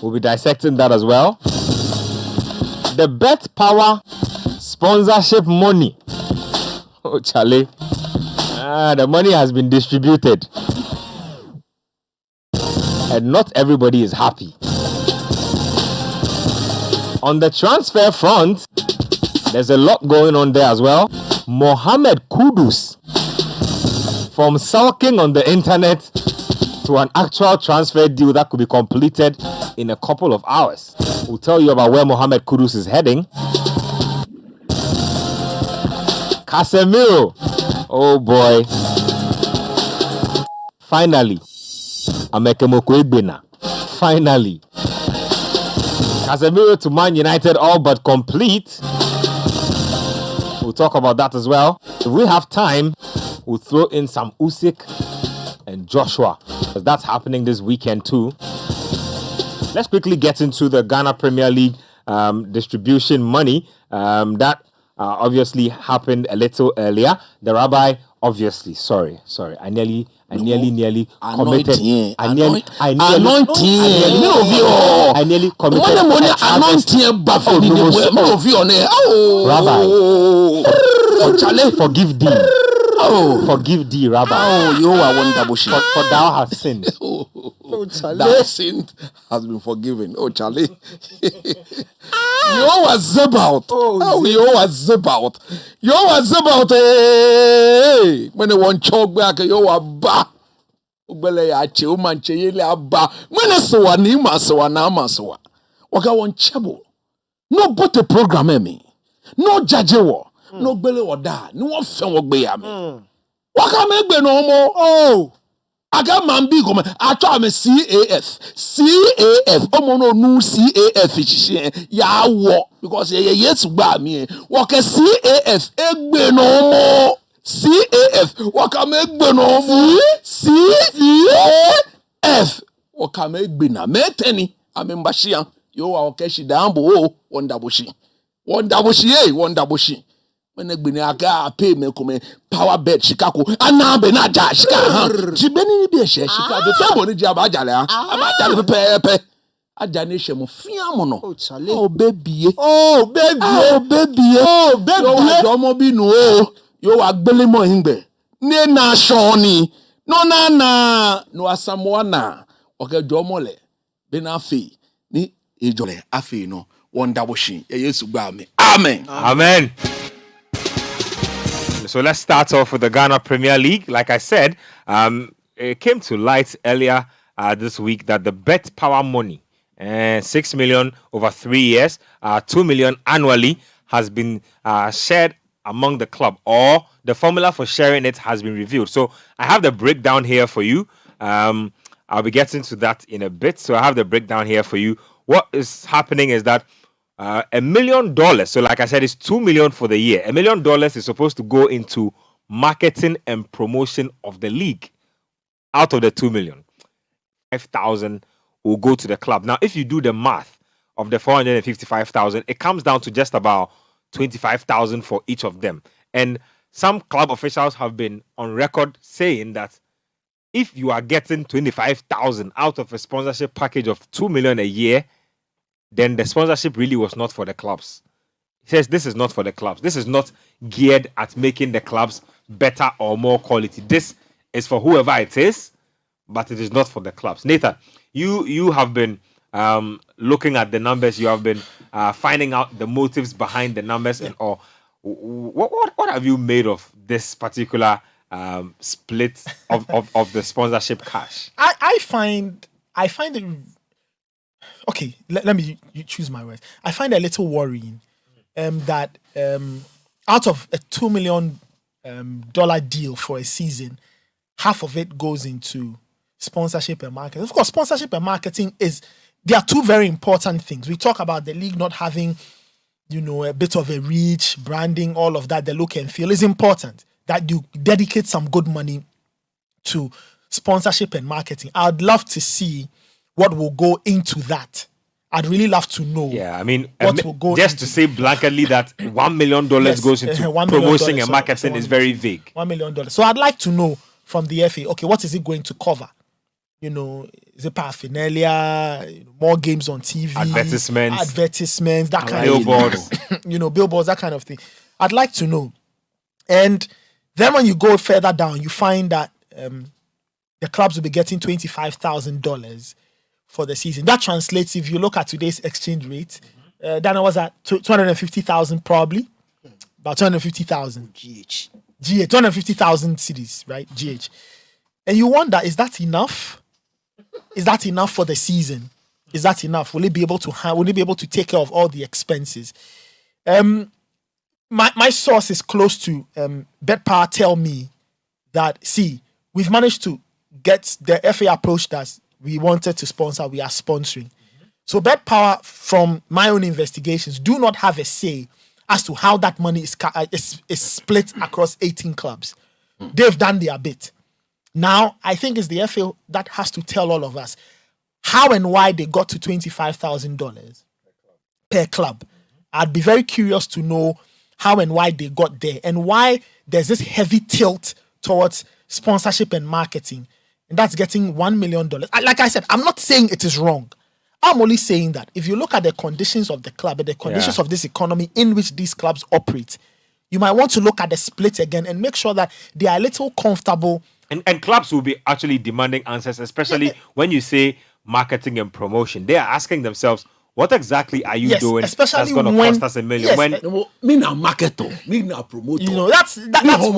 We'll be dissecting that as well. The Bet Power sponsorship money. Oh, Charlie. The money has been distributed. And not everybody is happy. On the transfer front, there's a lot going on there as well. Mohamed Kudus, from sulking on the internet to an actual transfer deal that could be completed in a couple of hours. We'll tell you about where Mohamed Kudus is heading. Casemiro. Oh boy. Finally. Finally. Casemiro to Man United, all but complete. We'll talk about that as well. If we have time, we'll throw in some Usyk and Joshua, because that's happening this weekend too. Let's quickly get into the Ghana Premier League distribution money that obviously happened a little earlier. The Rabbi, obviously, sorry, I nearly committed. I nearly committed. Rabbi, forgive thee. Forgive thee, Rabbi. You are wonderful. For thou hast sinned. Thou sinned has been forgiven. Oh, Charlie. You was zip out. You was zip out. You was zip out. Hey, when they want choke back, you are ba. Ubele ya che umanche yele aba. When so ni maso na maso. Waka won chebo. No but the program me. No judge wo. No gbele oda. No won fe wo gbe ya me. Waka me gbe no mo. Oh. Aga mambi come atwa me CAF omo no nu CAF chiche ya wo because yes gba me wo ke CAF egbe no mo CAF wo ka me egbe no mo CAF wo ka me egbe na meteni amembashia yo wa ke shi dambo o wondaboshi when I been aga pay me come power bet Chicago anabe na ja Chicago jibeni bi Chicago the same boni jaba jale amajale pepe ajane shemo fiamo no oh baby omo bi no yo agbele mo hingbe ne na shoni no na no Asamoah na oke jomo le be na fe ni ejole afe no wonder washing yesu gba me amen. So let's start off with the Ghana Premier League. Like I said, it came to light earlier this week that the Bet Power money, 6 million over 3 years, 2 million annually, has been shared among the club, or the formula for sharing it has been revealed. So I have the breakdown here for you. I'll be getting to that in a bit. So I have the breakdown here for you. What is happening is that $1 million. So like I said, it's 2 million for the year. $1 million is supposed to go into marketing and promotion of the league. Out of the 2 million, 5,000 will go to the club. Now, if you do the math of the 455,000, it comes down to just about 25,000 for each of them. And some club officials have been on record saying that if you are getting 25,000 out of a sponsorship package of 2 million a year, then the sponsorship really was not for the clubs. He says this is not for the clubs. This is not geared at making the clubs better or more quality. This is for whoever it is, but it is not for the clubs. Nathan, you have been looking at the numbers. You have been finding out the motives behind the numbers and all. What have you made of this particular split of the sponsorship cash? I find it. Okay, let me choose my words. I find it a little worrying that out of a $2 million deal for a season, half of it goes into sponsorship and marketing. Of course, sponsorship and marketing they are two very important things. We talk about the league not having, a bit of a reach, branding, all of that, the look and feel is important. That you dedicate some good money to sponsorship and marketing. I'd love to see what will go into that. I'd really love to know. Yeah, I mean, what will go just to say blankly that $1 million goes into promotion and marketing is very vague. $1 million. So I'd like to know from the FA, okay, what is it going to cover? is it paraphernalia, more games on TV, advertisements, that kind billboards. of thing. Billboards, that kind of thing. I'd like to know. And then when you go further down, you find that the clubs will be getting $25,000 for the season. That translates, if you look at today's exchange rate, then it was at 250,000 probably, about 250,000 GH, 250,000 cities, right? GH. And you wonder, is that enough? Is that enough for the season? Is that enough? Will it be able to take care of all the expenses? My source is close to BetPower tell me that, see, we've managed to get the FA approached us. We wanted to sponsor, we are sponsoring. So BetPower, from my own investigations, do not have a say as to how that money is split across 18 clubs. They've done their bit. Now, I think it's the FA that has to tell all of us how and why they got to $25,000 per club. I'd be very curious to know how and why they got there and why there's this heavy tilt towards sponsorship and marketing. And that's getting $1 million. Like I said, I'm not saying it is wrong. I'm only saying that if you look at the conditions of the club and the conditions of this economy in which these clubs operate, you might want to look at the split again and make sure that they are a little comfortable. And clubs will be actually demanding answers, especially when you say marketing and promotion. They are asking themselves, what exactly are you doing especially that's going to cost us $1 million? Me na marketer, me na promoter. That's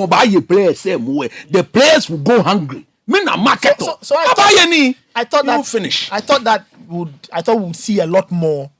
buy your players same way. The players will go hungry. Me na marketer. So I thought that finish. I thought we would see a lot more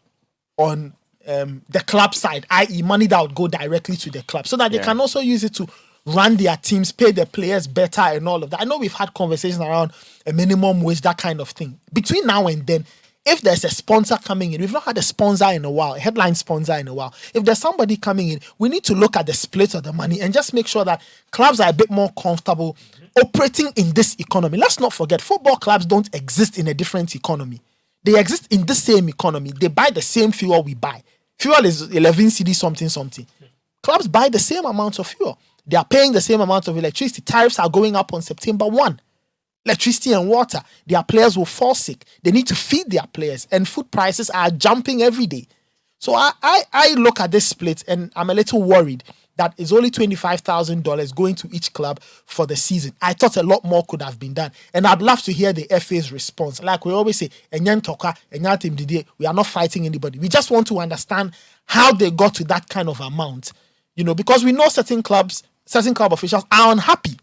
on the club side, i.e., money that would go directly to the club, so that they can also use it to run their teams, pay the players better, and all of that. I know we've had conversations around a minimum wage, that kind of thing. Between now and then, if there's a sponsor coming in, we've not had a sponsor in a while, a headline sponsor in a while. If there's somebody coming in, we need to look at the split of the money and just make sure that clubs are a bit more comfortable operating in this economy. Let's not forget, football clubs don't exist in a different economy. They exist in the same economy. They buy the same fuel we buy. Fuel is 11 cedi something. Clubs buy the same amount of fuel. They are paying the same amount of electricity. Tariffs are going up on September 1. Electricity and water. Their players will fall sick. They need to feed their players. And food prices are jumping every day. So I look at this split and I'm a little worried that it's only $25,000 going to each club for the season. I thought a lot more could have been done. And I'd love to hear the FA's response. Like we always say, we are not fighting anybody. We just want to understand how they got to that kind of amount. Because we know certain club officials are unhappy.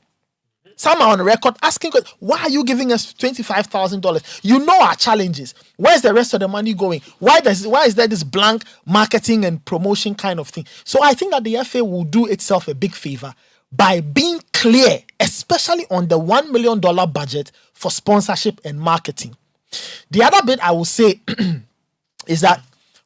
Some are on record asking, why are you giving us $25,000? You know our challenges. Where's the rest of the money going? Why is there this blank marketing and promotion kind of thing? So I think that the FA will do itself a big favor by being clear, especially on the $1 million budget for sponsorship and marketing. The other bit I will say is that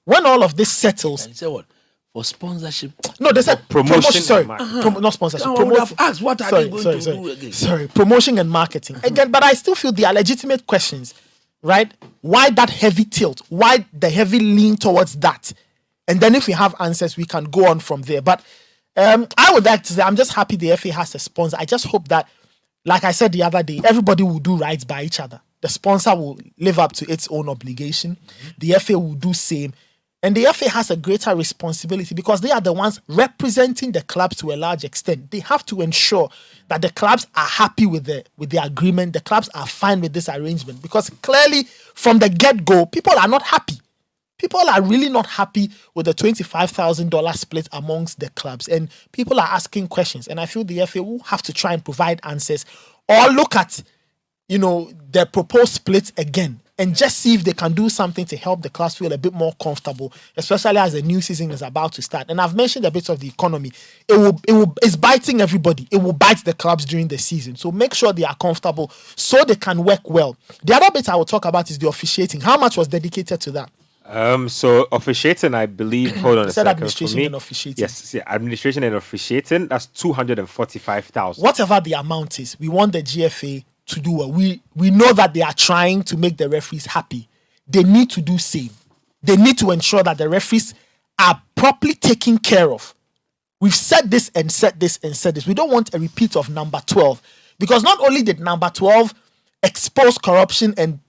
when all of this settles... Say what? For sponsorship. No, they said promotion. Sorry, not sponsorship. I would have asked, what are they going to do again? Sorry, promotion and marketing. Again, but I still feel they are legitimate questions, right? Why that heavy tilt? Why the heavy lean towards that? And then if we have answers, we can go on from there. But I would like to say, I'm just happy the FA has a sponsor. I just hope that, like I said the other day, everybody will do right by each other. The sponsor will live up to its own obligation. The FA will do same. And the FA has a greater responsibility because they are the ones representing the clubs to a large extent. They have to ensure that the clubs are happy with the agreement. The clubs are fine with this arrangement because clearly from the get-go, people are not happy. People are really not happy with the $25,000 split amongst the clubs. And people are asking questions. And I feel the FA will have to try and provide answers or look at, the proposed split again and just see if they can do something to help the clubs feel a bit more comfortable, especially as the new season is about to start. And I've mentioned a bit of the economy. It's biting everybody. It will bite the clubs during the season. So make sure they are comfortable so they can work well. The other bit I will talk about is the officiating. How much was dedicated to that? So officiating, I believe, hold on a second. Administration and officiating. Yes, administration and officiating, that's $245,000. Whatever the amount is, we want the GFA to do well. We know that they are trying to make the referees happy. They need to do same. They need to ensure that the referees are properly taken care of. We've said this and said this and said this. We don't want a repeat of number 12 because not only did number 12 exposed corruption and,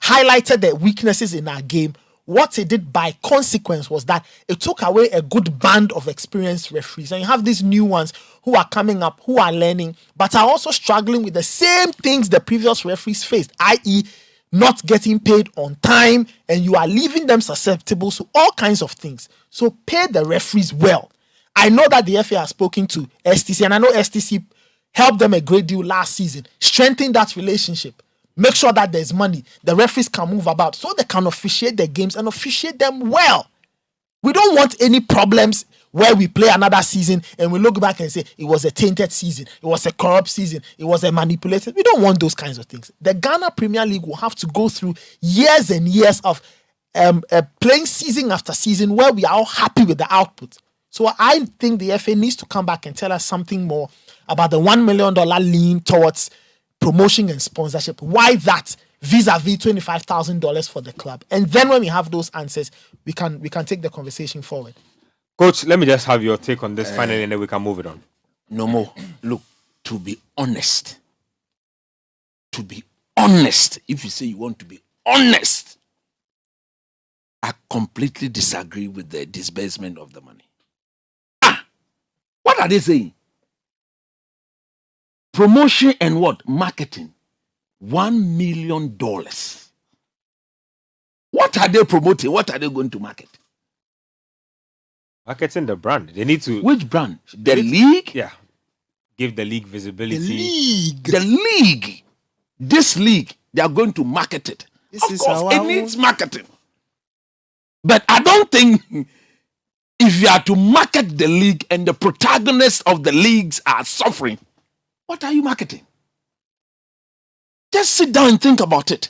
highlighted the weaknesses in our game, what it did by consequence was that it took away a good band of experienced referees. And you have these new ones who are coming up, who are learning, but are also struggling with the same things the previous referees faced, i.e., not getting paid on time, and you are leaving them susceptible to all kinds of things. So pay the referees well. I know that the FA has spoken to STC, and I know STC helped them a great deal last season. Strengthen that relationship. Make sure that there's money. The referees can move about so they can officiate the games and officiate them well. We don't want any problems where we play another season and we look back and say it was a tainted season, it was a corrupt season, it was a manipulated. We don't want those kinds of things. The Ghana Premier League will have to go through years and years of playing season after season where we are all happy with the output. So I think the FA needs to come back and tell us something more about the $1 million lean towards promotion and sponsorship. Why that vis-a-vis $25,000 for the club? And then when we have those answers, we can take the conversation forward. Coach, let me just have your take on this finally, and then we can move it on. No more. Look, to be honest, if you say you want to be honest, I completely disagree with the disbursement of the money. What are they saying? Promotion and what? Marketing. $1 million. What are they promoting? What are they going to market? Marketing the brand. They need to. Which brand? The league? Yeah. Give the league visibility. The league. This league, they are going to market it. Of course, it needs marketing. But I don't think if you are to market the league and the protagonists of the leagues are suffering, what are you marketing? Just sit down and think about it.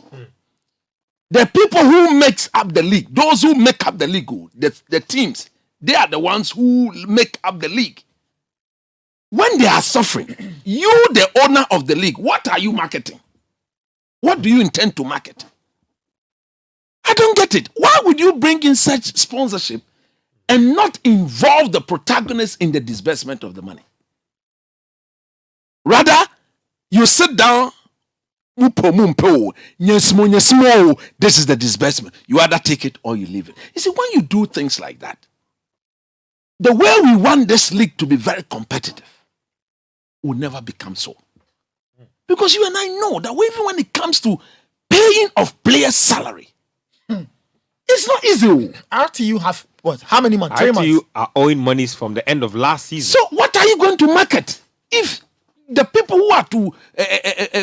The people who makes up the league, those who make up the league, the teams, they are the ones who make up the league. When they are suffering, you, the owner of the league, what are you marketing? What do you intend to market? I don't get it. Why would you bring in such sponsorship and not involve the protagonists in the disbursement of the money? Rather, you sit down, this is the disbursement. You either take it or you leave it. You see, when you do things like that, the way we want this league to be very competitive will never become so. Because you and I know that even when it comes to paying of players' salary, it's not easy. RTU have what? How many months? 3 months. RTU are owing monies from the end of last season. So what are you going to market if the people who are to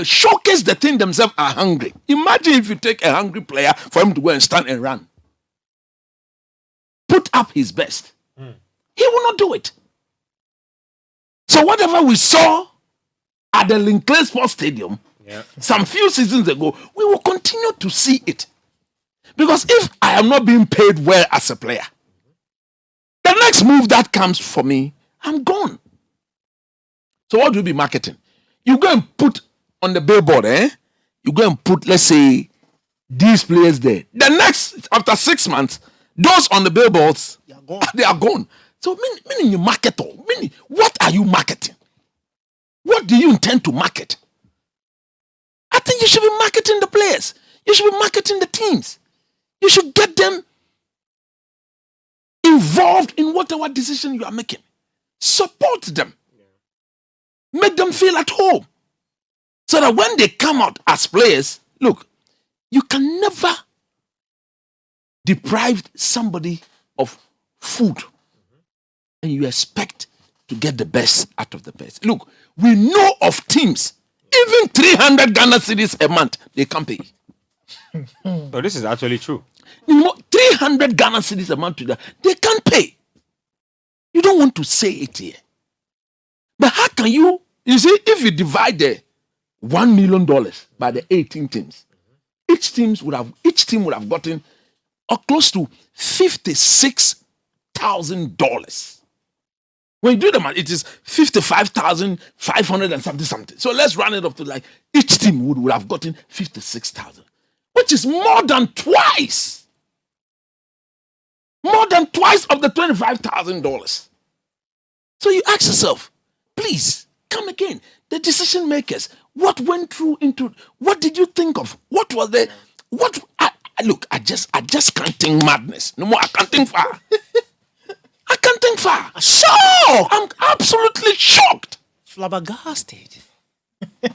showcase the thing themselves are hungry? Imagine if you take a hungry player for him to go and stand and run. Put up his best. He will not do it. So whatever we saw at the Linkley Sports Stadium some few seasons ago, we will continue to see it. Because if I am not being paid well as a player, the next move that comes for me, I'm gone. So what do you be marketing? You go and put on the billboard, You go and put, let's say, these players there. The next, after 6 months, those on the billboards, they are gone. So meaning you market all. Meaning, what are you marketing? What do you intend to market? I think you should be marketing the players. You should be marketing the teams. You should get them involved in whatever decision you are making. Support them. Make them feel at home. So that when they come out as players, look, you can never deprive somebody of food and you expect to get the best out of the best. Look, we know of teams, even 300 Ghana cedis a month, they can't pay. So this is actually true. 300 Ghana cedis a month to that, they can't pay. You don't want to say it here. But how can you see, if you divide the $1 million by the 18 teams, each team would have gotten close to $56,000. When you do the math, it is 55,500 and something. So let's run it up to like each team would have gotten 56,000, which is more than twice of the $25,000. So you ask yourself, please come again. The decision makers, What went through into? What did you think of? What was the? What? Look, I just can't think madness. No more. I can't think far. I can't think far. Shocked. I'm absolutely shocked. Flabbergasted.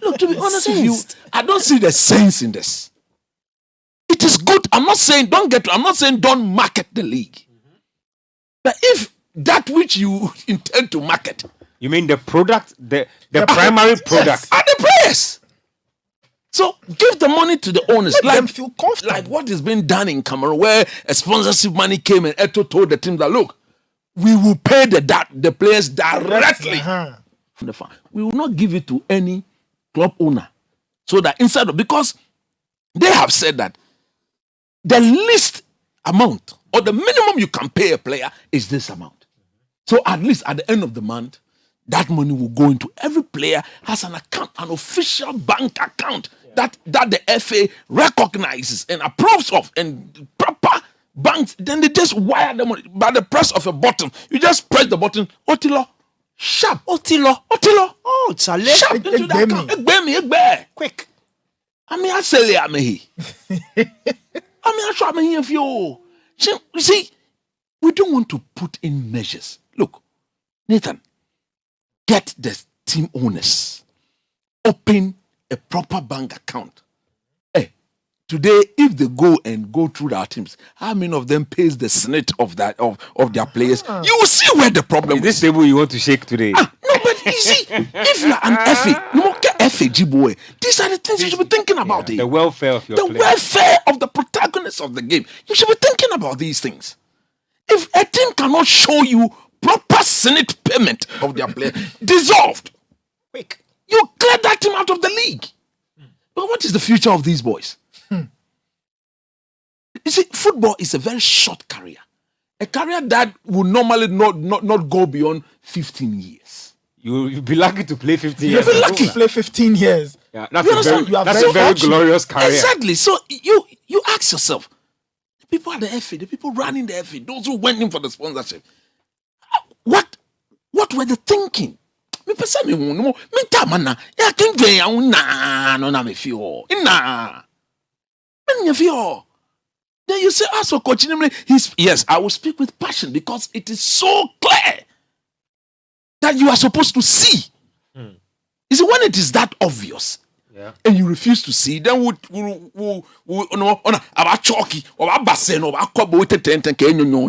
Look, to be honest with you, I don't see the sense in this. It is good. I'm not saying don't market the league. But if that which you intend to market, you mean the product, the primary product, are the players. So give the money to the owners. Let them feel comfortable. Like what is being done in Cameroon, where a sponsorship money came and Eto told the team that, look, we will pay the players directly from the farm. We will not give it to any club owner. So that inside of, because they have said that the least amount or the minimum you can pay a player is this amount. So at least at the end of the month, that money will go into every player has an account, an official bank account that the FA recognizes and approves of, and proper banks. Then they just wire the money by the press of a button. You just press the button. Otilo, sharp. Otilo. Oh, it's a Sharp into the account. Egbe. Quick. I mean, I say, I mean, I show me if you see, we don't want to put in measures. Look, Nathan, get the team owners, open a proper bank account. Hey, today, if they go through our teams, how many of them pays the senate of their players? You will see where the problem is. this table you want to shake today. No, but you see, if you're an FA, no more FA, boy, these are the things you should be thinking about. The welfare of your players. Welfare of the protagonists of the game. You should be thinking about these things. If a team cannot show you proper senate payment of their player, dissolved, Quick. you clear that team out of the league. But what is the future of these boys? You see, football is a very short career. A career that would normally not go beyond 15 years. You'll be lucky to play 15 You'll years. be lucky to play 15 years. Yeah, that's You a understand? very, You are that's very a very fortunate. glorious career. Exactly. So you ask yourself, the people at the FA, the people running the FA, those who went in for the sponsorship, what were they thinking? Me pesa me hu no me tamana ya kenje ya na no na me fio na me fio. Then you say, as for Coach Nimley, yes, I will speak with passion because it is so clear that you are supposed to see. You see, when it is that obvious, and you refuse to see, then we no about chalky or about bassen or about kobo with the tent and no.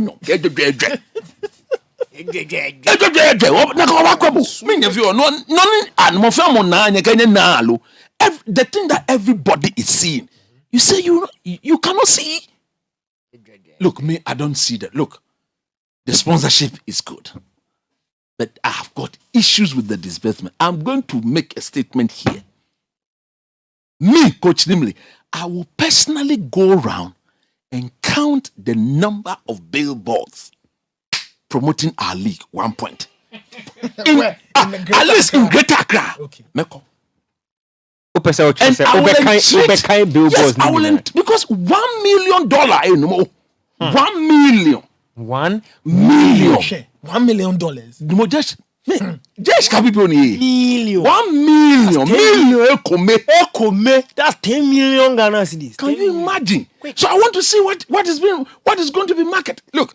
The thing that everybody is seeing, you say you cannot see. Look, me, I don't see that. Look, the sponsorship is good, but I have got issues with the disbursement. I'm going to make a statement here. Me, Coach Nimley, I will personally go around and count the number of billboards promoting our league. 1 point. At least in Greater Accra. Okay. Meko. And I will because $1 million. $1 million. $1 million. $1 million. No, just can be Million. 1 million. Ekome. That's 10 million Ghana cedis. Can you imagine? So I want to see what is going to be marketed. Look,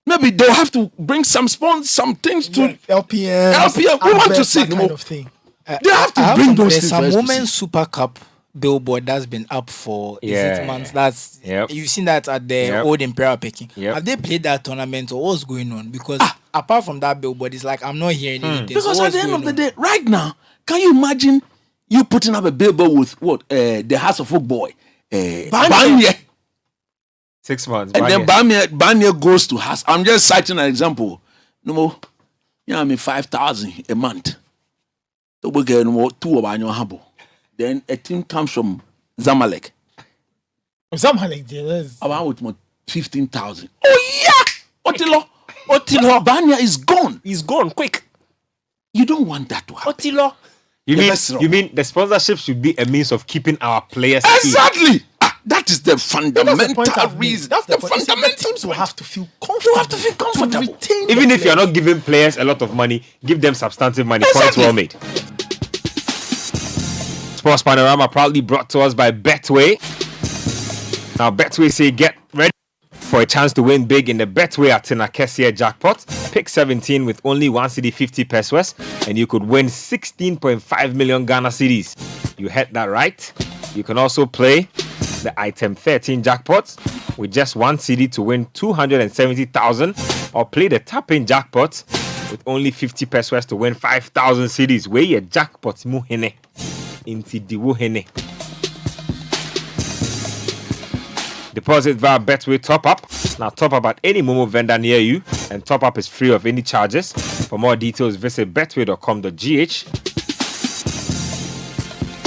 maybe they'll have to bring some things to LPM. We want to see that kind of thing. They have to bring those There's things. some for us to Women's see. Super Cup billboard that's been up for months. That's you've seen that at the old Imperial Peking. Have they played that tournament or what's going on? Because apart from that billboard, it's like I'm not hearing anything. Because So at the end of the day, right now, can you imagine you putting up a billboard with what the House of Folk boy, Banya, 6 months. and then Banya goes to House. I'm just citing an example. No more, 5,000 a month. So we get no more 2 of our habo. Then a team comes from Zamalek. Zamalek, yes. About with more 15,000. Oh yeah, Otilo Banya is gone. He's gone. Quick. You don't want that to happen. Otilo. You mean the sponsorship should be a means of keeping our players here? Exactly. That is the fundamental reason. That's the point. fundamental. The teams will have to feel comfortable. You have to feel comfortable. To retain Even the if you're players. not giving players a lot of money, give them substantive money. Exactly. Points well made. Sports Panorama proudly brought to us by Betway. Now, Betway say get ready for a chance to win big in the Betway Nketsia jackpot. Pick 17 with only 1 cedi 50 pesos, and you could win 16.5 million Ghana cedis. You heard that right. You can also play the item 13 jackpots with just 1 cedi to win 270,000, or play the tap-in jackpot with only 50 pesos to win 5,000 cedis. Where your jackpot muhene inti diwo hene. Deposit via Betway Top Up. Now top up at any Momo vendor near you, and top up is free of any charges. For more details, visit betway.com.gh.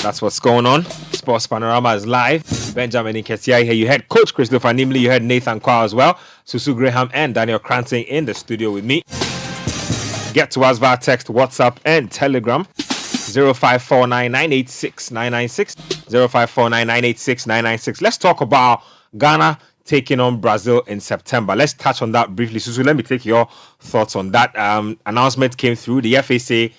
That's what's going on. Sports Panorama is live. Benjamin Nketsia here. You had Coach Christopher Nimley. You had Nathan Quao as well. Susu Graham and Daniel Koranteng in the studio with me. Get to us via text, WhatsApp, and Telegram. 0549986996. 0549986996. Let's talk about Ghana taking on Brazil in September. Let's touch on that briefly. Susu, let me take your thoughts on that. Announcement came through. The FA say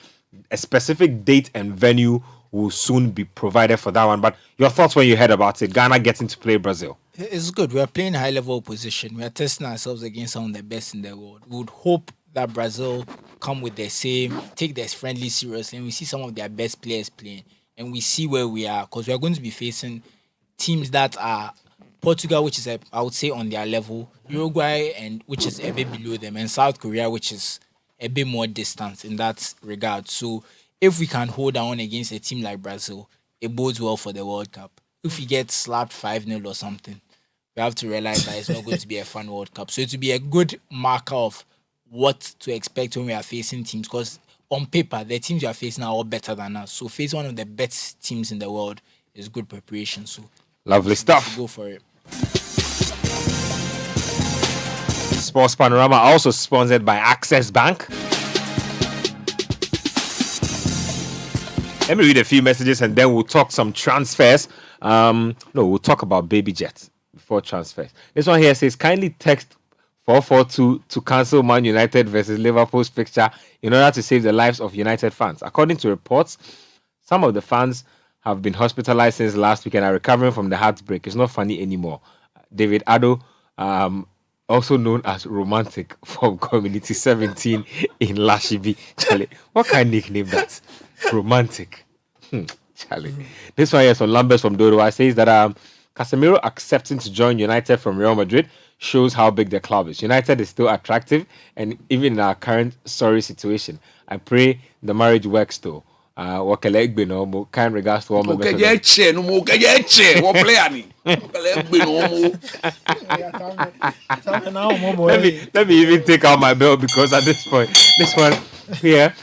a specific date and venue will soon be provided for that one. But your thoughts when you heard about it, Ghana getting to play Brazil? It's good. We are playing high-level opposition. We are testing ourselves against some of the best in the world. We would hope that Brazil come with the same, take their friendly seriously, and we see some of their best players playing. And we see where we are, because we are going to be facing teams that are Portugal, which is, I would say, on their level, Uruguay, and which is a bit below them, and South Korea, which is a bit more distant in that regard. So if we can hold on against a team like Brazil, it bodes well for the World Cup. If we get slapped 5-0 or something, we have to realize that it's not going to be a fun World Cup. So it will be a good marker of what to expect when we are facing teams, because on paper, the teams we are facing are all better than us. So face one of the best teams in the world is good preparation. So lovely stuff. Go for it. Sports Panorama also sponsored by Access Bank. Let me read a few messages and then we'll talk some transfers. We'll talk about Baby Jet before transfers. This one here says, kindly text 442 to cancel Man United versus Liverpool's fixture in order to save the lives of United fans. According to reports, some of the fans have been hospitalized since last week and are recovering from the heartbreak. It's not funny anymore. David Addo, also known as Romantic from Community 17 in Lashibi. Charlie, what kind of nickname that? Romantic. Charlie. This one here is from Lambert from Dodo. Says that Casemiro accepting to join United from Real Madrid shows how big the club is. United is still attractive, and even in our current sorry situation, I pray the marriage works though. Kind regards to all members. Let me even take out my belt, because at this point, this one here,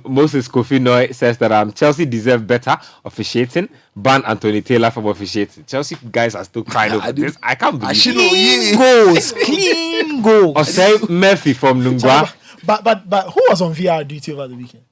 Moses Kofi Noy says that Chelsea deserve better officiating. Ban Anthony Taylor from officiating. Chelsea guys are still crying over this. I can't believe it. Clean goals. Osei Murphy from Nungwa. But who was on VR duty over the weekend?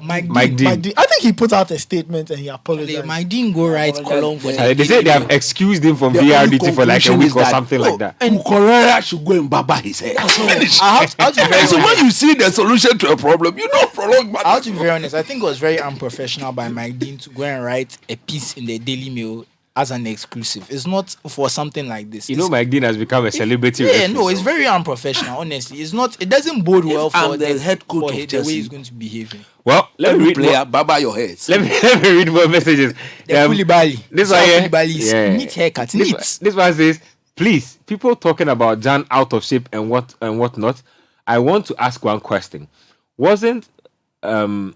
Mike Dean. I think he put out a statement and he apologized. Mike Dean go right column for they say they have excused him from VR duty for like a week or something like that. And Correa should go and baba his head. So when you see the solution to a problem, you don't prolong. I'll be very honest. I think it was very unprofessional by Mike Dean to go and write a piece in the Daily Mail as an exclusive. It's not for something like this. Mike Dean has become a celebrity. It's very unprofessional, honestly. It's not. It doesn't bode well for the head coach for of the way he's going to be behaving. Well, let me read player, baba your heads. Let me read more messages. Koulibaly. This one here. Neat haircut. This one says, please, people talking about Jan out of shape and what not. I want to ask one question. Wasn't quarter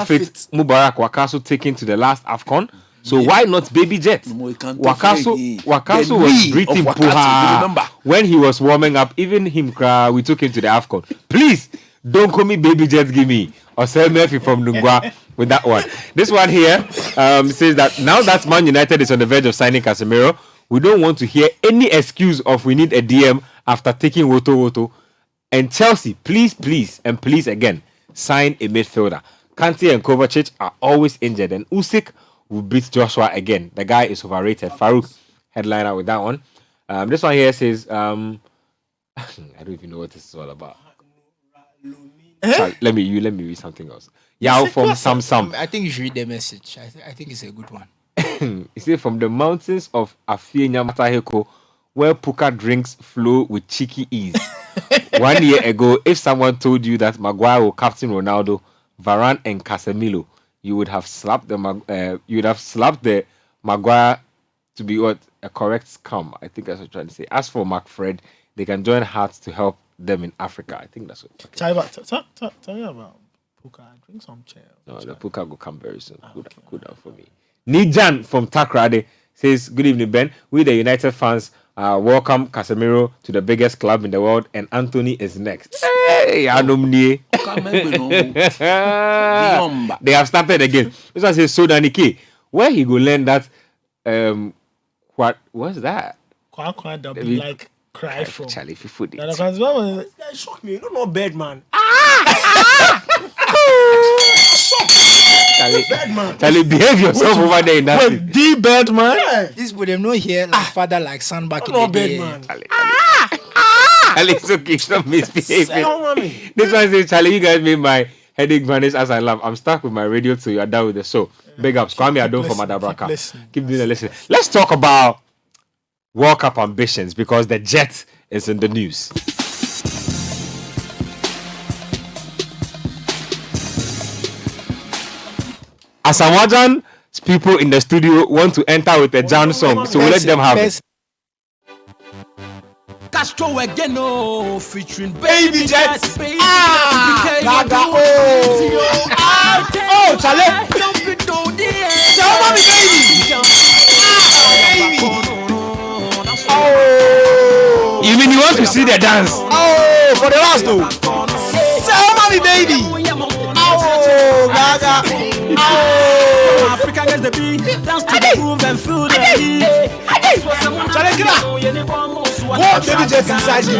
fit Mubarak Wakaso taken to the last AFCON? So why not Baby Jet? Wakaso was breathing puha when he was warming up. Even him, we took him to the AFCON. Please, don't call me Baby Jet, give me. Or Osei Murphy from Nungwa with that one. This one here says that now that Man United is on the verge of signing Casemiro, we don't want to hear any excuse of we need a DM after taking Woto. And Chelsea, please again, sign a midfielder. Kante and Kovacic are always injured, and Usyk will beat Joshua again. The guy is overrated. Farouk headliner with that one. This one here says, I don't even know what this is all about. Let me read something else. Yao from Sam. I think you should read the message. I think it's a good one. He said, from the mountains of Afienya Mataheko, where puka drinks flow with cheeky ease. 1 year ago, if someone told you that Maguire will captain Ronaldo, Varane, and Casemiro, you would have slapped the Maguire to be what a correct scum. I think that's what I'm trying to say. As for McFred, they can join hearts to help them in Africa. I think that's what. Tell me about puka. Drink some chair. No, the puka will come very soon. Cool down for me. Nijan from Takrade says, good evening, Ben. We, the United fans, welcome Casemiro to the biggest club in the world, and Anthony is next. Hey, Anomnie. They have started again. This one says, so Danike, where he go learn that? What's that? Quao that be like cry from. Charlie, if you food it. That shocked me. You don't know bad man. Charlie, behave yourself over there in that. Wait, the bad man? This would have no here like father like son back in the day. Charlie, it's okay. Stop misbehaving. This one says, Charlie, you guys made my headache vanish as I laugh. I'm stuck with my radio till you're done with the show. Big ups. Kwame Adon from Adabraka. Keep doing the listening. Let's talk about World Cup ambitions because the jet is in the news. Asamoah Gyan's people in the studio want to enter with a Jan song, so we'll let them have it. Castro again, featuring Baby Jets. Baby Gaga. Oh, Charlie. Tell mommy, baby. Oh. You mean you want to see the dance? Oh, for the last two. Tell mommy, baby. Oh, Gaga. Oh. Africa gets the beat, dance to the groove and feel the heat. Charlie, get out. What baby Jets inside you?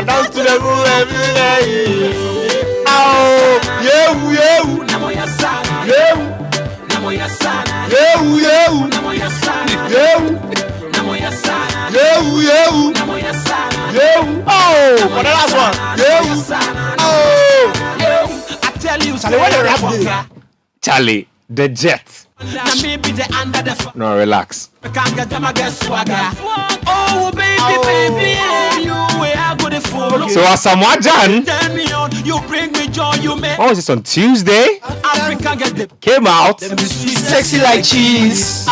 Dance to the groove and feel the heat. Oh, yeah. Oh, for the last one. Oh, I tell you, Charlie, what a rap day. Charlie, the jet. No, relax. Oh, baby, you are good for. So Asamoah Gyan, You bring me joy, you make what was this on Tuesday? Africa get the Came out. Sexy like cheese.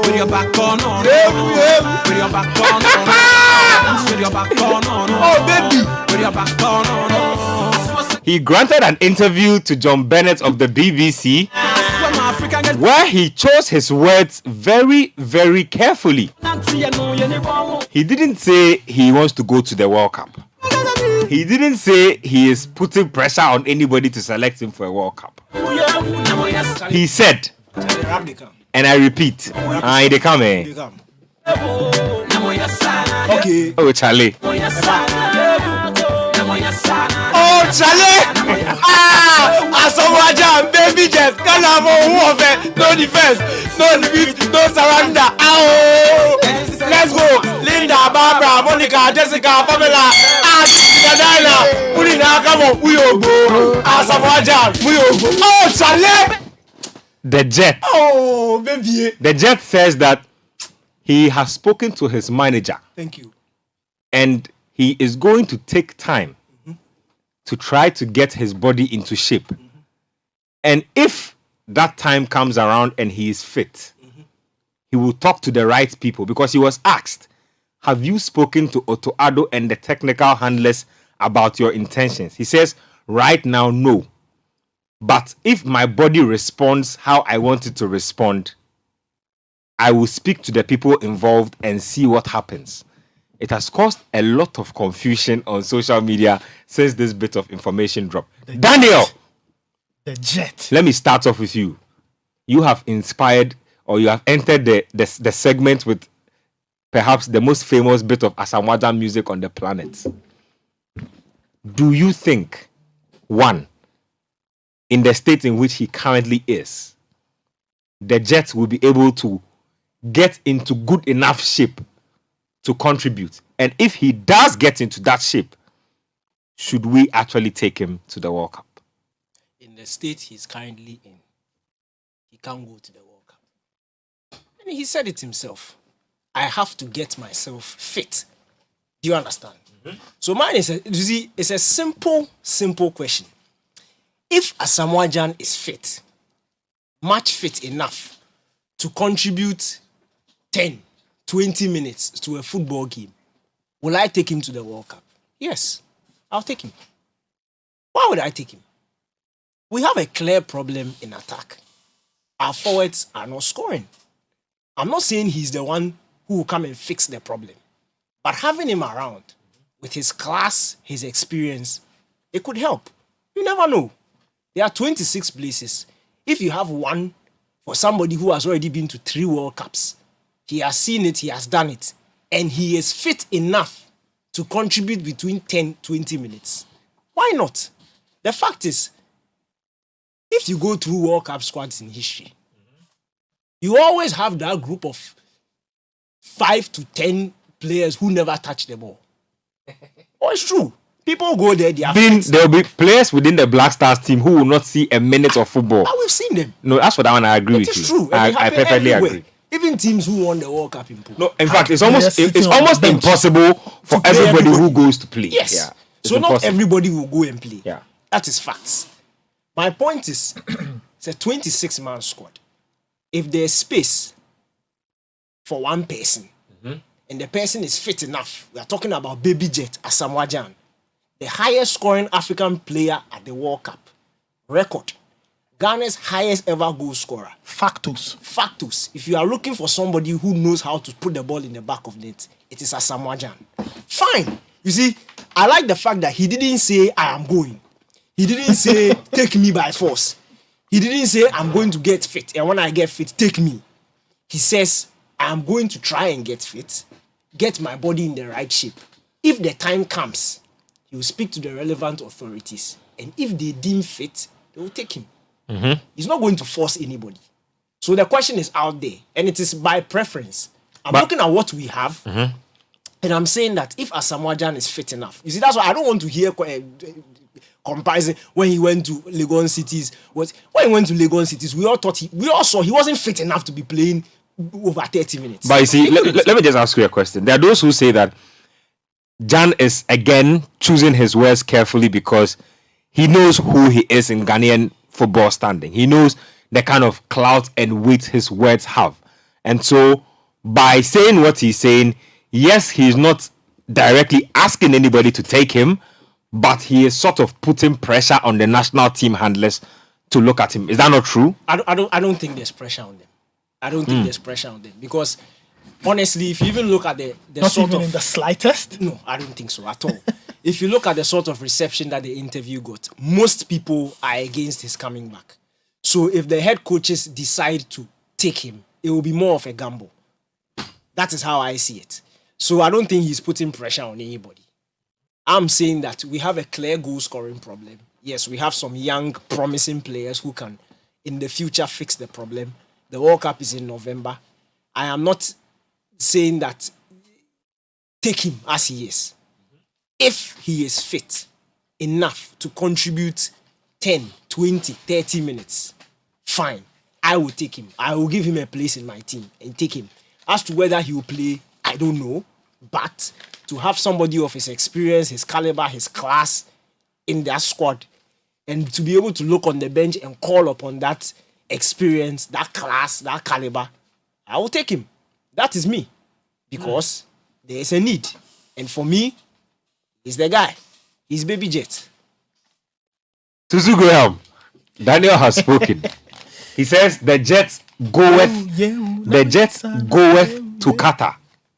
with your back on. With your back on. With your back on. Oh, baby. With your back on. He granted an interview to John Bennett of the BBC where he chose his words very, very carefully. He didn't say he wants to go to the World Cup. He didn't say he is putting pressure on anybody to select him for a World Cup. He said, and I repeat, they come here. Okay. Oh, Charlie. Oh, Charlie! Asamoah Gyan, baby jet, no defense, no defeat, no surrender. Let's go. Linda, Barbara, Monica, Jessica, Pamela, Nadina, Ulina, come on, we all go. Asamoah Gyan, we all go. Oh, Charlie! The jet. Oh, baby. The jet says that he has spoken to his manager. Thank you. And he is going to take time to try to get his body into shape. And if that time comes around and he is fit, he will talk to the right people, because he was asked, have you spoken to Otto Addo and the technical handlers about your intentions? He says, right now, no. But if my body responds how I want it to respond, I will speak to the people involved and see what happens. It has caused a lot of confusion on social media since this bit of information dropped. Daniel! The jet. Let me start off with you. You have inspired, or you have entered the segment with perhaps the most famous bit of Asamoah Gyan music on the planet. Do you think, one, in the state in which he currently is, the Jets will be able to get into good enough shape to contribute? And if he does get into that shape, should we actually take him to the World Cup? In the state he's currently in, he can't go to the World Cup. And he said it himself. I have to get myself fit. Do you understand? So mine is it's a simple question. If Asamoah Gyan is fit, much fit enough to contribute 10, 20 minutes to a football game, will I take him to the World Cup? Yes, I'll take him. Why would I take him? We have a clear problem in attack. Our forwards are not scoring. I'm not saying he's the one who will come and fix the problem. But having him around, with his class, his experience, it could help. You never know. There are 26 places. If you have one for somebody who has already been to 3 World Cups, he has seen it, he has done it, and he is fit enough to contribute between 10, 20 minutes. Why not? The fact is, if you go through World Cup squads in history, you always have that group of 5 to 10 players who never touch the ball. Oh, it's true. People go there, there will be players within the Black Stars team who will not see a minute of football. But we've seen them. No, as for that one, I agree with you. It is true. I perfectly agree. Even teams who won the World Cup in Pool. No, in fact, it's almost impossible for everybody who goes to play. Yes. Yeah, so impossible. Not everybody will go and play. Yeah. That is facts. My point is, it's a 26-man squad. If there's space for one person, and the person is fit enough, we are talking about Baby Jet, Asamoah Gyan, the highest scoring African player at the World Cup record, Ghana's highest ever goal scorer. Factus. If you are looking for somebody who knows how to put the ball in the back of net, it is Asamoah Gyan. Fine. You see, I like the fact that he didn't say, I am going. He didn't say, take me by force. He didn't say, I'm going to get fit, and when I get fit, take me. He says, I am going to try and get fit, get my body in the right shape. If the time comes, he will speak to the relevant authorities, and if they deem fit, they will take him. He's not going to force anybody. So the question is out there, and it is by preference. I'm looking at what we have, and I'm saying that if Asamoah Gyan is fit enough, you see, that's why I don't want to hear comparison when he went to Legon Cities. When he went to Legon Cities, we all saw he wasn't fit enough to be playing over 30 minutes. But you see, let me just ask you a question. There are those who say that Gyan is again choosing his words carefully because he knows who he is in Ghanaian football standing. He knows the kind of clout and weight his words have. And so by saying what he's saying, yes, he's not directly asking anybody to take him, but he is sort of putting pressure on the national team handlers to look at him. Is that not true? I don't think there's pressure on them. I don't think there's pressure on them because honestly, if you even look at the not sort even of in the slightest. No, I don't think so at all. If you look at the sort of reception that the interview got, most people are against his coming back. So if the head coaches decide to take him, it will be more of a gamble. That is how I see it. So I don't think he's putting pressure on anybody. I'm saying that we have a clear goal scoring problem. Yes, we have some young, promising players who can, in the future, fix the problem. The World Cup is in November. I am not saying that take him as he is. If he is fit enough to contribute 10, 20, 30 minutes, fine. I will take him. I will give him a place in my team and take him. As to whether he will play, I don't know. But to have somebody of his experience, his caliber, his class in that squad, and to be able to look on the bench and call upon that experience, that class, that caliber, I will take him. That is me. Because there is a need. And for me, he's the guy. He's Baby Jet. Susu Graham, Daniel has spoken. He says the Jets goeth to Qatar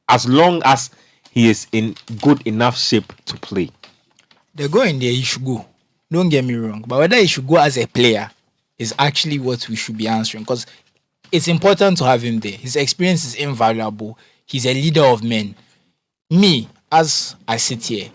as long as he is in good enough shape to play. They're going there, he should go. Don't get me wrong. But whether he should go as a player is actually what we should be answering. Because it's important to have him there. His experience is invaluable. He's a leader of men. Me, as I sit here,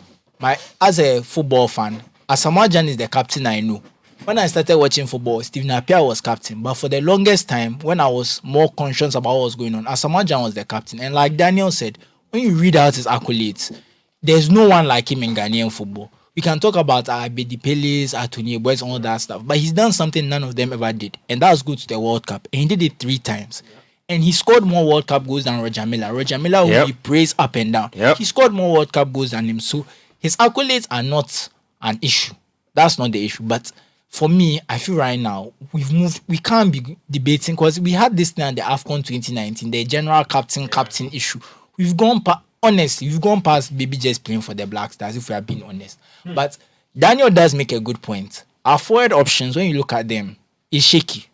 as a football fan, Asamoah Gyan is the captain I know. When I started watching football, Stephen Appiah was captain. But for the longest time, when I was more conscious about what was going on, Asamoah Gyan was the captain. And like Daniel said, when you read out his accolades, there's no one like him in Ghanaian football. we can talk about Abedi Peles, Tony Boys, all that stuff, but he's done something none of them ever did, and that's go to the World Cup, and he did it 3 times. And he scored more World Cup goals than Roger Milla. Roger Milla will be praised up and down. He scored more World Cup goals than him. So his accolades are not an issue. That's not the issue. But for me, I feel right now, we've moved. We can't be debating because we had this thing at the AFCON 2019, the general captain issue. We've gone past maybe just playing for the Black Stars, if we are being honest. But Daniel does make a good point. Our forward options, when you look at them, is shaky.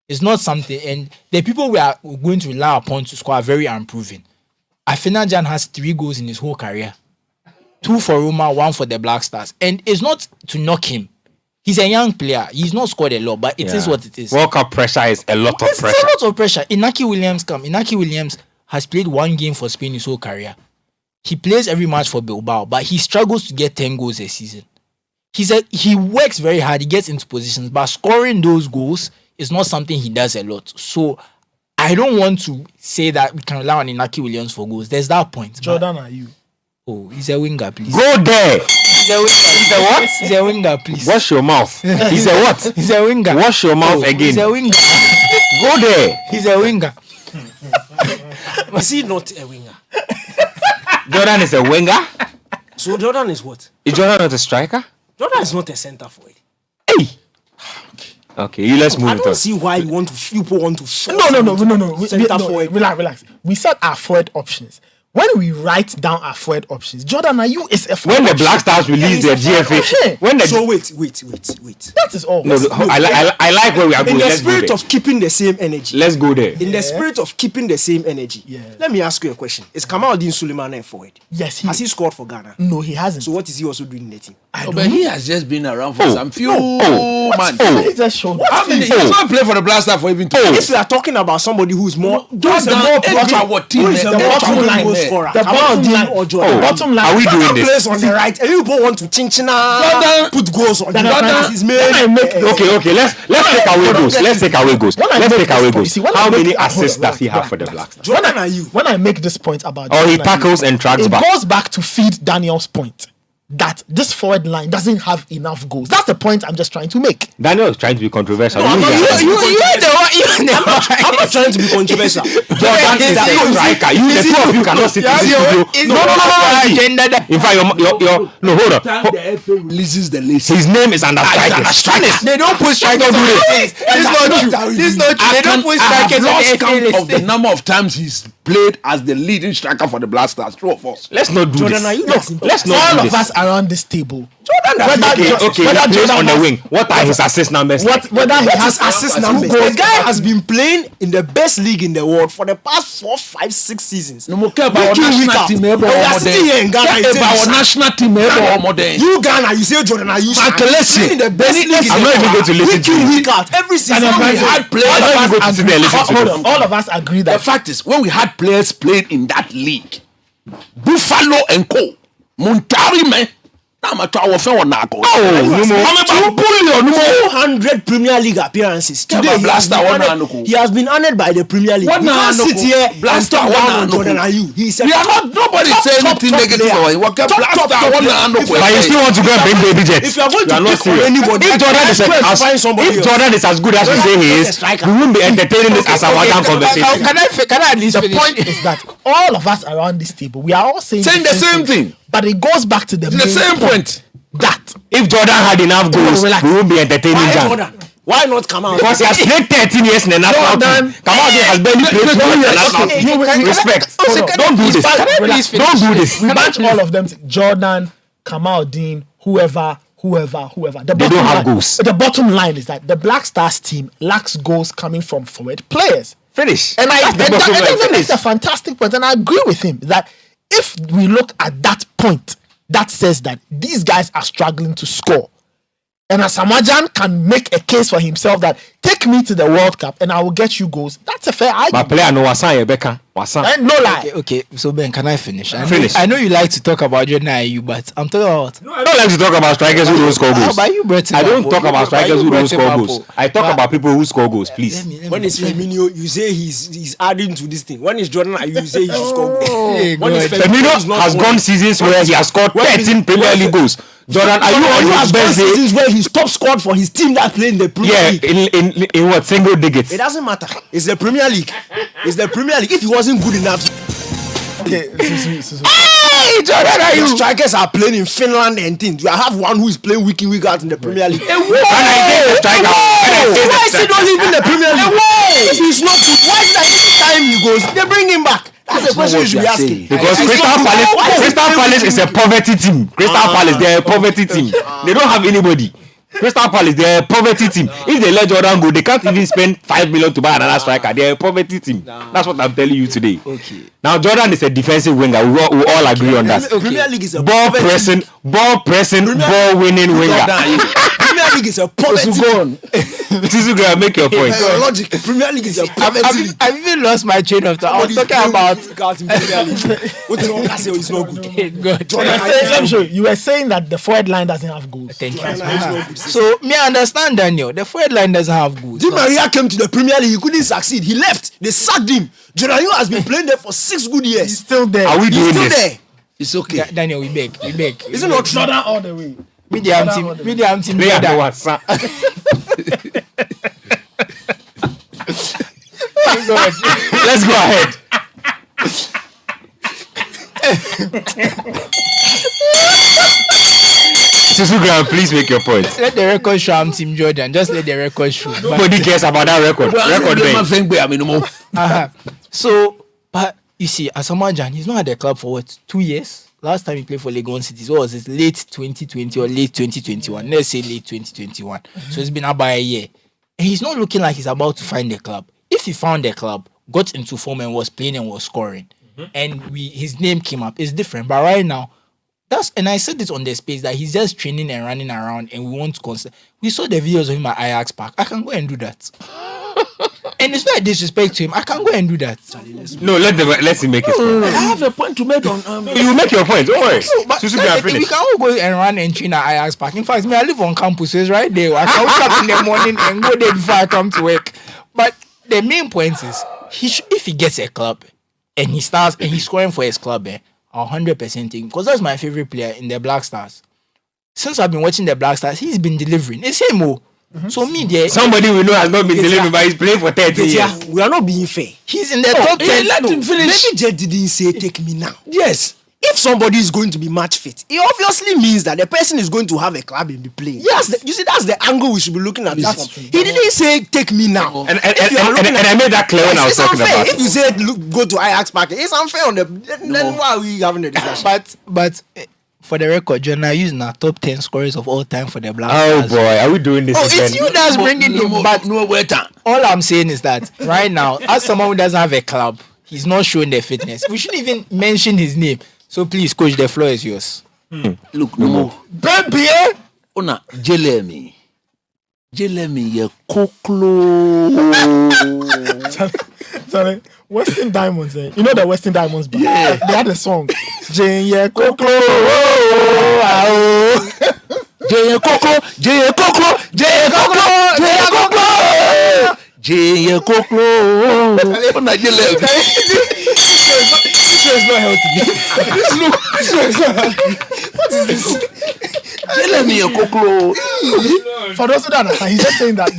It's not something, and the people we are going to rely upon to score are very unproven. Asamoah Gyan has 3 goals in his whole career. 2 for Roma, 1 for the Black Stars. And it's not to knock him. He's a young player. He's not scored a lot, but it is what it is. World Cup pressure is a lot of pressure. It's a lot of pressure. Inaki Williams has played 1 game for Spain his whole career. He plays every match for Bilbao, but he struggles to get 10 goals a season. He works very hard. He gets into positions, but scoring those goals is not something he does a lot. So I don't want to say that we can rely on Inaki Williams for goals. There's that point. Jordan, are you? Oh, he's a winger, please. Go there. He's a what? He's a winger, please. Wash your mouth. He's a what? He's a winger. Wash your mouth again. He's a winger. Go there. He's a winger. Is he not a winger? Jordan is a winger. So Jordan is what? Is Jordan not a striker? Jordan is not a centre forward. Hey. Okay, let's move I on. don't see why people want to No. Centre forward. Relax. We said our forward options. When we write down our forward options, Jordan Ayew is a forward When the option. Black Stars release their GFA, when the So wait. That is all. no, I like where we are In going. the Let's go spirit there. of keeping the same energy. Let's go there. In the spirit of keeping the same energy. Let me ask you a question. Is Kamaldeen Suleiman a forward? Yes, Has he scored for Ghana? No, he hasn't. So what is he also doing in the team? But he has just been around for some few months. He just showed How many? He's not played for the Black Star for even 2 years. If we are talking about somebody who's more Jordan, what team? who is a The more bottom proven line goal there. scorer, The bottom Kamaldeen line or Jordan? bottom line. Are we doing Jordan this? plays on the right, and people want to Jordan- put goals on the Jordan- right. His main. Okay. Let's take away goals. Let's take away goals. When I Let's make take away this goals. point, see, when I How make many it- hold assists on, does he have relax, for the relax. Black Stars? Jordan are you? When I make this point about Or he Jordan Ayew, tackles and tracks it back. goes back to feed Daniel's point that this forward line doesn't have enough goals. That's the point I'm just trying to make. Daniel is trying to be controversial. I'm not You- I'm not trying to be controversial. Jordan is a striker. The two of you cannot sit in the studio. No. In fact, hold on. Time the FA releases the list. His name is under strikers. They don't put strikers on the list. This is not true. This is not true. They don't put I have strikers on lost the count FA of the list. number of times he's played as the leading striker for the Black Stars. True or false? Let's not do Jordan, this. are you Let's All not do of this. us around this table. Okay, he plays on the wing. What are his assist numbers? Whether he has assist numbers. The guy has been playing in the best league in the world for the past 4, 5, 6 seasons. No more care about Week our in, week national out. team. And we are sitting here in Ghana. Care you say about our this- national team. You Ghana, you say Jordan, are you listen. in the best league in I'm the not even world. going to listen Week to in, you. week out. Every season And we I'm had players. I'm not even going to sit there and listen to hold this. on, all of us agree The that fact is, when we had players playing in that league, Buffalo and Co, Montari man, I'm a try of one now. Oh, 200 Premier League appearances. Yeah, Today but Blaster, he has been honored by the Premier League. What We can't now, sit Noko? here and Blaster, talk what down now, on Jordan Noko? Ayew. He's a We are not. Nobody top, say top, anything top negative. player. What Top, top Blaster? What now? But you still want to go and bring baby jets. If you are going to are not pick on serious. anybody, If Jordan is find somebody if else. Jordan is as good as you say he is, we won't be entertaining this Asamoah Gyan conversation. Can I at least the finish? point is that all of us around this table, we are all saying the same thing. But it goes back to the The main same point. that If Jordan had enough goals, relax. we won't be entertaining Why Gyan. Jordan? Why not come out? Because he has played 13 years in the national team. Kamaldeen has barely played 2 years in the national team. Respect. Don't do this. Don't do this. we match all of them. Jordan, Kamaldeen, whoever. The They bottom don't have line, goals. The bottom line is that the Black Stars team lacks goals coming from forward players. Finish. And That's the bottom line. Finish. it's a fantastic point, and I agree with him that if we look at that point, that says that these guys are struggling to score. And Asamoah Gyan can make a case for himself that take me to the World Cup and I will get you goals. That's a fair My argument. player no wasan Rebecca. Wasan. And no lie. Okay. So Ben, can I finish? Finish. I know you like to talk about Jordan Ayew, but I'm talking about. I don't like to talk about strikers who don't score goals. But you brought him I don't up, talk oh. about strikers who But don't you score brought him goals. up, oh. I talk But- about people who score goals, please. When it's Firmino, you say he's adding to this thing. When it's Jordan, you say he should score goals. Hey, When it's God. Firmino, he's Firmino not has scoring. gone seasons where he has scored 13 Premier League goals. Jordan, are you on his best day? Seasons where he's top scored for his team that played in the Premier League. In what, single digits? It doesn't matter. It's the Premier League. It's the Premier League. If he wasn't good enough. Okay. Hey, Jordan, are you? Strikers are playing in Finland and things. You have one who is playing week in, week out in the Premier League. Why is he not leaving the Premier League? If he's not good, why is that every time he goes, they bring him back? That's the question you should be asking. Because Crystal Palace is a poverty team. Crystal Palace, they're a poverty team. They don't have anybody. Crystal Palace, they're a poverty team. If they let Jordan go, they can't even spend 5 million to buy another striker. They're a poverty team. That's what I'm telling you today. Okay. Now Jordan is a defensive winger. We all agree on that. Premier League is a ball pressing, ball winning winger. Premier League is a poverty. Susu Graham, make your point. Logic. Premier League is a poverty league. I've even lost my train of thought. I was talking about Premier League. What the wrong say is not good. good. Jordan, you were saying that the forward line doesn't have goals. Thank you. So me understand, Daniel. The forward line doesn't have goals. Di Maria came to the Premier League. He couldn't succeed. He left. They sacked him. Jordan has been playing there for 6 good years. He's still there. Are we doing this? There. It's okay. Daniel, we beg. Is it not true? Jordan all the way. Medium team. Play at the what, sir? Let's go ahead. Susu Graham, please make your point. Let the record show I'm Team Jordan. Just let the record show. Nobody cares about that record. So, but you see, Asamoah Gyan, he's not at the club for what, 2 years? Last time he played for Legon City, so was it late 2020 or late 2021? Let's say late 2021. So it's been about a year. And he's not looking like he's about to find a club. If he found a club, got into form and was playing and was scoring, and his name came up, it's different. But right now, and I said this on the space that he's just training and running around, and we want to we saw the videos of him at Ajax Park. I can go and do that. And it's not a disrespect to him. I can go and do that. No, let him make his point. I have a point to make on. You make your point. Don't worry. Susu Graham, We finish. can all go and run and train at Ajax Park. In fact, I live on campus, so it's right there. I can wake up in the morning and go there before I come to work. But the main point is, if he gets a club and he starts and he's scoring for his club, 100% thing, because that's my favorite player in the Black Stars. Since I've been watching the Black Stars, he's been delivering. It's him. So somebody we know has not been delivering, but he's playing for 30 years. We are not being fair. He's in the top 10. Let him finish. Maybe Jet didn't say take me now. Yes. If somebody is going to be match fit, it obviously means that the person is going to have a club and be playing. Yes, you see, that's the angle we should be looking at. He didn't say take me now. And I made that clear when I was talking about it. If you say go to Ajax Park, it's unfair on the. Then why are we having a discussion? But for the record, John, I using our top 10 scorers of all time for the Black Stars. Oh boy, are we doing this again? It's you that's bringing him. But all I'm saying is that right now, as someone who doesn't have a club, he's not showing their fitness. We shouldn't even mention his name. So please, coach, the floor is yours. Look, no. Baby, Ona, Jelemi, ye koklo. Sorry, Western Diamonds. You know the Western Diamonds band? Yeah. They had a song. Jeye koklo. Jeye koklo. Jeye koklo. Jeye koklo. Jeye koklo. Jeye koklo. Ona Jelemi. This show is not healthy. This show is not healthy. What is this? Jelemi ye koklo. For those who don't understand, he's just saying that.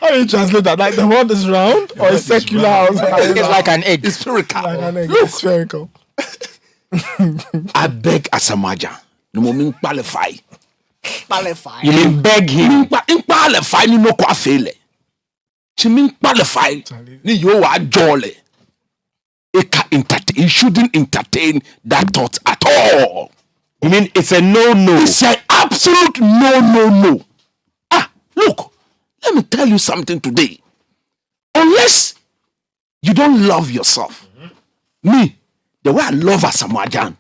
How do you translate that? Like the world is round or is circular? It's like an egg. It's spherical. Like an egg. It's spherical. I beg Asamoah Gyan. No moment qualify. You mean beg him? Qualify ni no kwa fele. She mean qualify. Ni yo wa jolly. He shouldn't entertain that thought at all. You mean it's a no-no? It's an absolute no. Look, let me tell you something today. Unless you don't love yourself, me, the way I love Asamoah Gyan,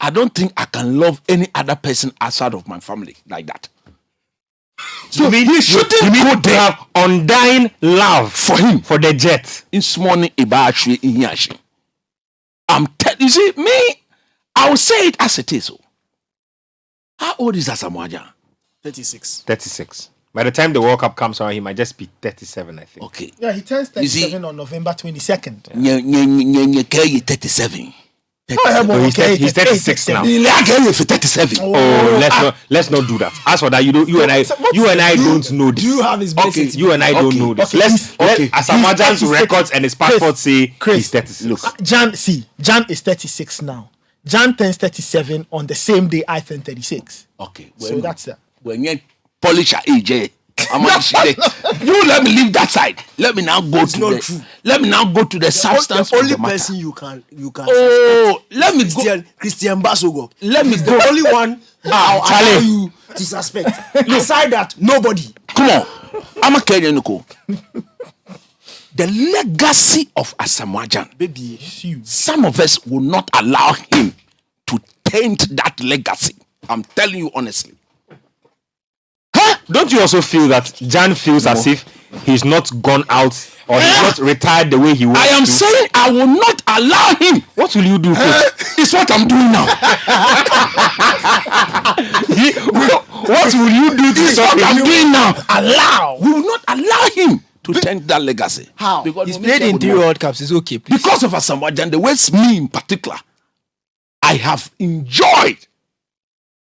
I don't think I can love any other person outside of my family like that. So he shouldn't go there. Have undying love for him, for the Jet. In morning, Ibashi in Yashi. I'm telling you, see, me, I will say it as it is. How old is Asamoah Gyan? 36. By the time the World Cup comes around, he might just be 37, I think. Okay. Yeah, he turns 37 on November 22nd. Nye 37. He's 36 now. 37. Let's not do that. As for that, you and I don't know this. Do you have his birth You and I don't know this. Let Asamoah Gyan's records and his passport say he's 36. Look, Jan is 36 now. Jan turns 37 on the same day I turn 36. Okay. So that's that. When you polish AJ. You let me leave that side. Let me now go to the substance the of only the matter. person you can Let me go. Christian Basogo. Let me go. The only one I'll allow you to suspect. Aside that, nobody. Come on. I'm a Kenyan. The legacy of Asamoah Gyan, Baby, some of us will not allow him to taint that legacy. I'm telling you honestly. Don't you also feel that Gyan feels as if he's not gone out or he's not retired the way he was? I am saying I will not allow him. What will you do, coach? It's what I'm doing now. What will you do to It's what I'm doing now. Allow. We will not allow him to taint that legacy. How? Because He's played in 3 World Cups. It's okay, please. because of Asamoah Gyan, the way me in particular, I have enjoyed.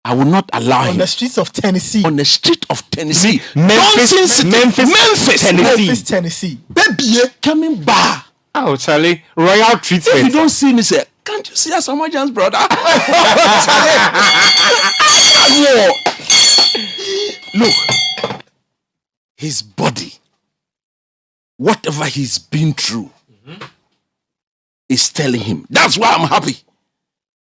I will not allow him on the streets of Tennessee. on the street of Tennessee, Memphis, Tennessee. baby, coming back. Oh, Charlie, royal If treatment. you don't see me, say, can't you see Asamoah Gyan's brother? Look, his body, whatever he's been through, is telling him. That's why I'm happy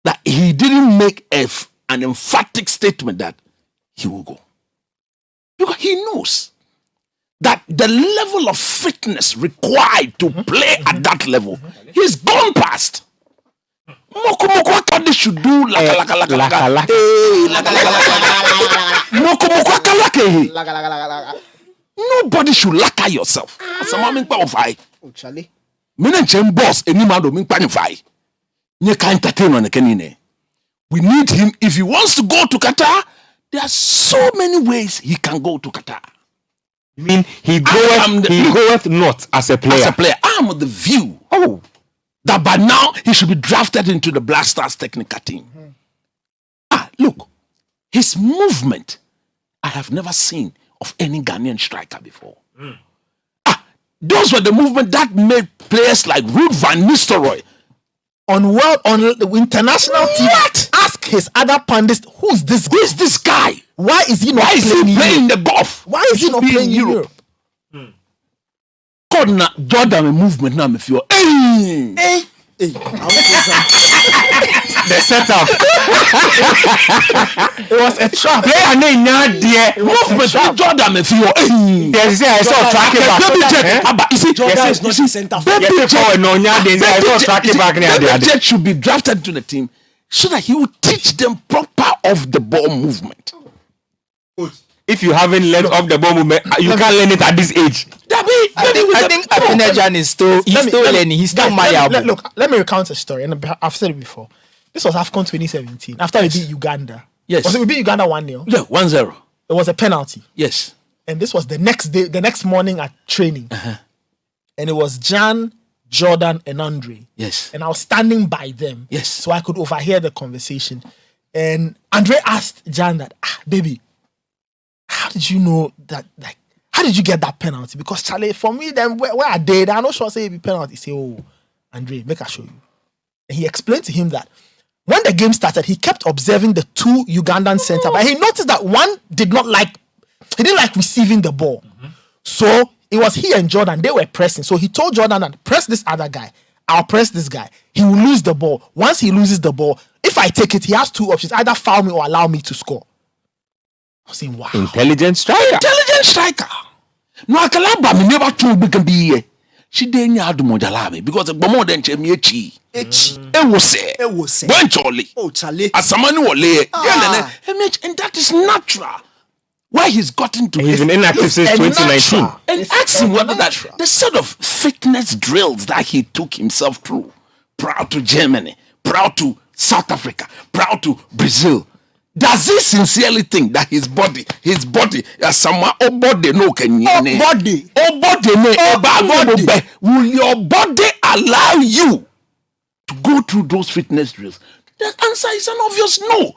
that he didn't make an emphatic statement that he will go. Because he knows that the level of fitness required to play at that level, he's gone past. Moko Akade should do laka. Hey, Moko Akade. Nobody should laka yourself. Asamoah Gyan of I. Oh, Charlie. Minenchen boss anymado min panify. Nye ka entertain on kenine. We need him if he wants to go to Qatar. There are so many ways he can go to Qatar. You mean he goeth not as a player? As a player, I'm of the view that by now he should be drafted into the Black Stars technical team. Look, his movement I have never seen of any Ghanaian striker before. Those were the movement that made players like Ruud van Nistelrooy on the international team. Ask his other pundits, who's this guy? Who is this guy? Why is he not playing the golf? Why is he not playing in Europe? Jordan movement now, if you're The setup. It was a trap. Player name movement Jordan if you're Yes, I saw tracking back. Jordan is not the center Baby Jet should be drafted to the team so that he will teach them proper off the ball movement. If you haven't learned off the ball movement, you can't learn it at this age. I think Asamoah Gyan is still learning. He's still malleable. Look, let me recount a story, and I've said it before. This was AFCON 2017. After we beat Uganda. Yes. Was it we beat Uganda 1-0? Yeah, 1-0. It was a penalty. Yes. And this was the next day, the next morning at training. And it was Gyan, Jordan, and Andre. Yes. And I was standing by them. Yes. So I could overhear the conversation. And Andre asked Gyan that, baby, how did you know that, like, how did you get that penalty? Because Charlie, for me, then where I did, I'm not sure I say it be penalty. He say, oh, Andre, make I show you. And he explained to him that when the game started, he kept observing the two Ugandan center, but he noticed that one didn't like receiving the ball. So it was he and Jordan, they were pressing. So he told Jordan that press this other guy. I'll press this guy. He will lose the ball. Once he loses the ball, if I take it, he has two options: either foul me or allow me to score. I was saying, wow. Intelligent striker. No, I can't me never told me can be here. She didn't have to model because the more than Chemichi. It was say. When Charlie. Oh, Charlie. As someone who lay. And that is natural. Where he's gotten to. He's been inactive since 2019. And ask him whether that the sort of fitness drills that he took himself through. Proud to Germany, proud to South Africa, proud to Brazil. Does he sincerely think that his body, someone body no can will your body allow you to go through those fitness drills? The answer is an obvious no.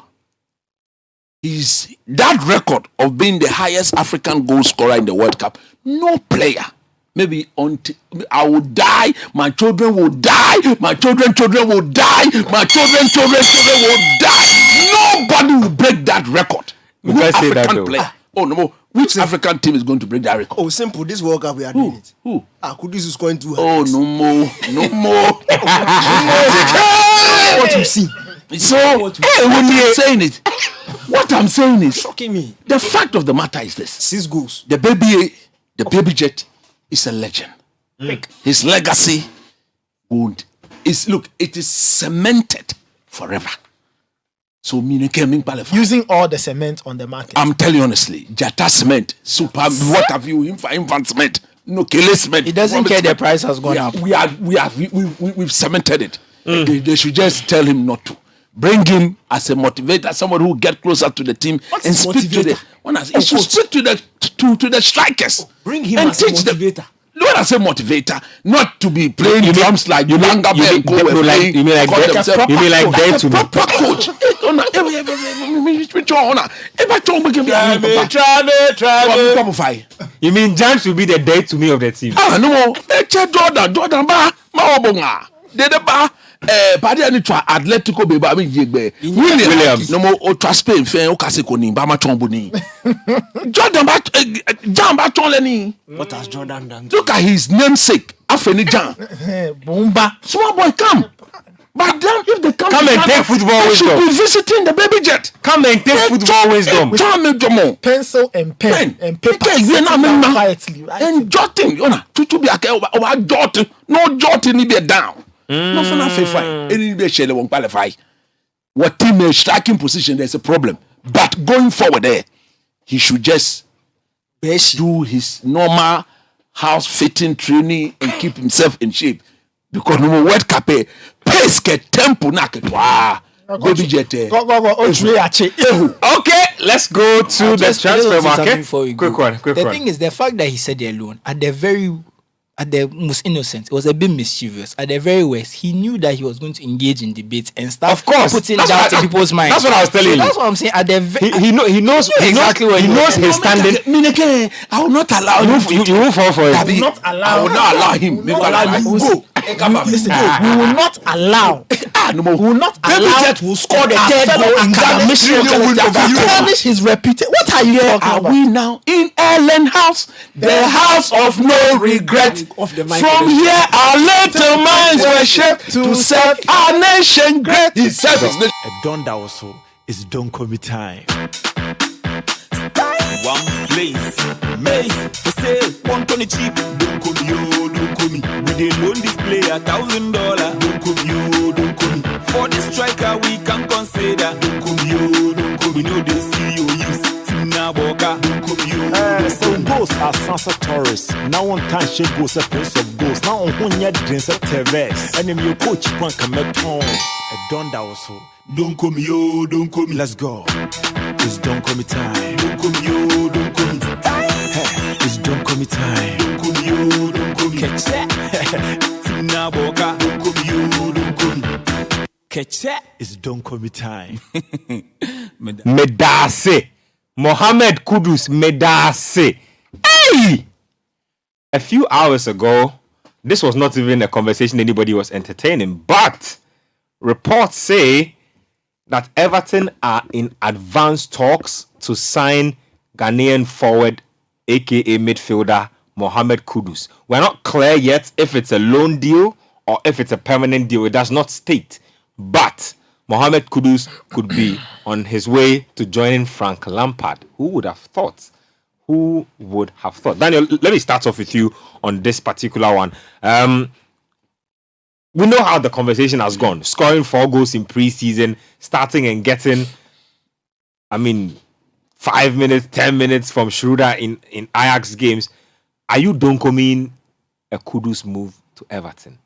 Is that record of being the highest African goal scorer in the World Cup? No player. Maybe until I will die, my children will die, my children will die, my children will die. Nobody will break that record. No African player. Oh no, which African team is going to break that record? Oh, simple. This World Cup we are doing it. Who? Kudus is going to. Oh no more. What you see? So what I'm saying is shocking me. The fact of the matter is this: 6 goals. The baby jet is a legend. His legacy it is cemented forever. So using all the cement on the market. I'm telling you honestly, Jata cement, super what have you, infant cement, no Kele cement. He doesn't care the price has gone up. We've cemented it. They should just tell him not to. Bring him as a motivator, someone who will get closer to the team and speak to the. He should speak to the strikers. Bring him as a motivator. When I say motivator, not to be playing drums like you mean like there to be proper coach. You mean Jan should be the day to me of the team? No, Jordan ba Paddy ani twa Atletico Bilbao Williams no mo twa Spain fen o kase ko ni ba ma chombo ni Jordan ba Jan ba chonle ni. What has Jordan done? Look at his namesake Afeni Jan. Bomba. Small boy come. But then if they come and take football wisdom, should be visiting the baby jet. Come and take football wisdom. Pencil and pen and paper. Quietly. And jotting. Tutu bi ake o jotting. No jotting ni be down. No fun fine. Any be shele won't qualify. What team is striking position, there's a problem. But going forward there, he should just do his normal house fitting training and keep himself in shape. Because no World Cup pace ke tempo na ke wa baby jet. Okay, let's go to the transfer market. Quick one. The thing is, the fact that he said alone at the most innocent, it was a bit mischievous. At the very worst, he knew that he was going to engage in debate and start putting doubt in people's minds. That's what I was telling you. That's what I'm saying. At the he knows exactly what he knows his standing. I will not allow him. You won't fall for it. I will not allow him. Go. Listen, we will not allow. We will not allow. Jet will score the third goal in Ghana. Tarnish his reputation. What are you talking about? Are we now in Ellen House, the house of no regret? From here, our little minds were shaped to serve our nation great. He served his nation. A don that was so. It's don't call me time. One place, May for sale, 120 cheap. Don't call me, oh, don't call me. We dey loan this player $1,000. Don't call me, oh, don't call me. For the striker we can consider. Don't call me, oh, don't call me. No, they see you use Tina Boka. Don't call me, oh. So goals are Sansa Torres. Now on time she goes a prince of goals. Now on one year drinks a Tevez. And then your coach can come at home. A don that was so. Don't call me, oh, don't call me. Let's go. It's don't call me time. Don't call me, oh, don't call me. It's don't call me time. Don't call me, oh, don't call me. Catch that. Tina Boka. Don't call me, oh, don't call me. Catch that. It's don't call me time. Medase. Mohamed Kudus Medase. Hey! A few hours ago, this was not even a conversation anybody was entertaining, but reports say that Everton are in advanced talks to sign Ghanaian forward, aka midfielder, Mohamed Kudus. We're not clear yet if it's a loan deal or if it's a permanent deal. It does not state. But Mohamed Kudus could be on his way to joining Frank Lampard. Who would have thought? Who would have thought? Daniel, let me start off with you on this particular one. We know how the conversation has gone. Scoring 4 goals in pre-season, starting and getting, 5 minutes, 10 minutes from Schroeder in Ajax games. Are you donkoming a Kudus move to Everton?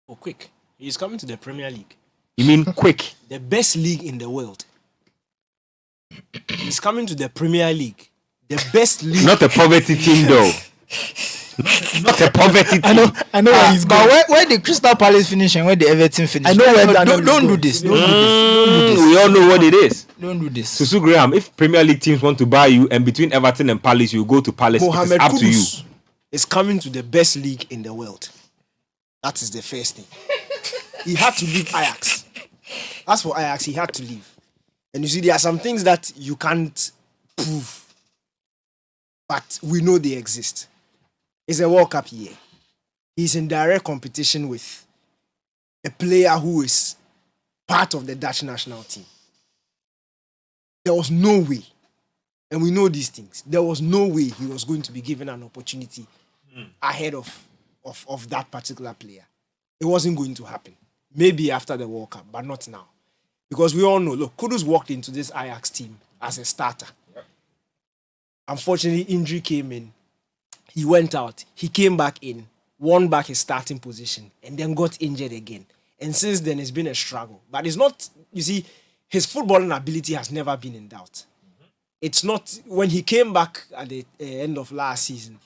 Oh, quick. He's coming to the Premier League. You mean quick? The best league in the world. He's coming to the Premier League. The best league. Not a poverty team though. not a poverty team. I know where he's going. But where the Crystal Palace finish and where the Everton finish. I know where don't do this. Don't do this. We all know what it is. Don't do this. Susu Graham, if Premier League teams want to buy you and between Everton and Palace, you go to Palace, Mohamed it's up to you. Kudus is coming to the best league in the world. That is the first thing. He had to leave Ajax. As for Ajax, he had to leave. And you see, there are some things that you can't prove, but we know they exist. It's a World Cup year. He's in direct competition with a player who is part of the Dutch national team. There was no way, and we know these things, there was no way he was going to be given an opportunity ahead of that particular player. It wasn't going to happen. Maybe after the World Cup, but not now. Because we all know, look, Kudus walked into this Ajax team as a starter. Yep. Unfortunately, injury came in. He went out. He came back in, won back his starting position, and then got injured again. And since then, it's been a struggle. But it's not, you see, his footballing ability has never been in doubt. It's not, when he came back at the end of last season,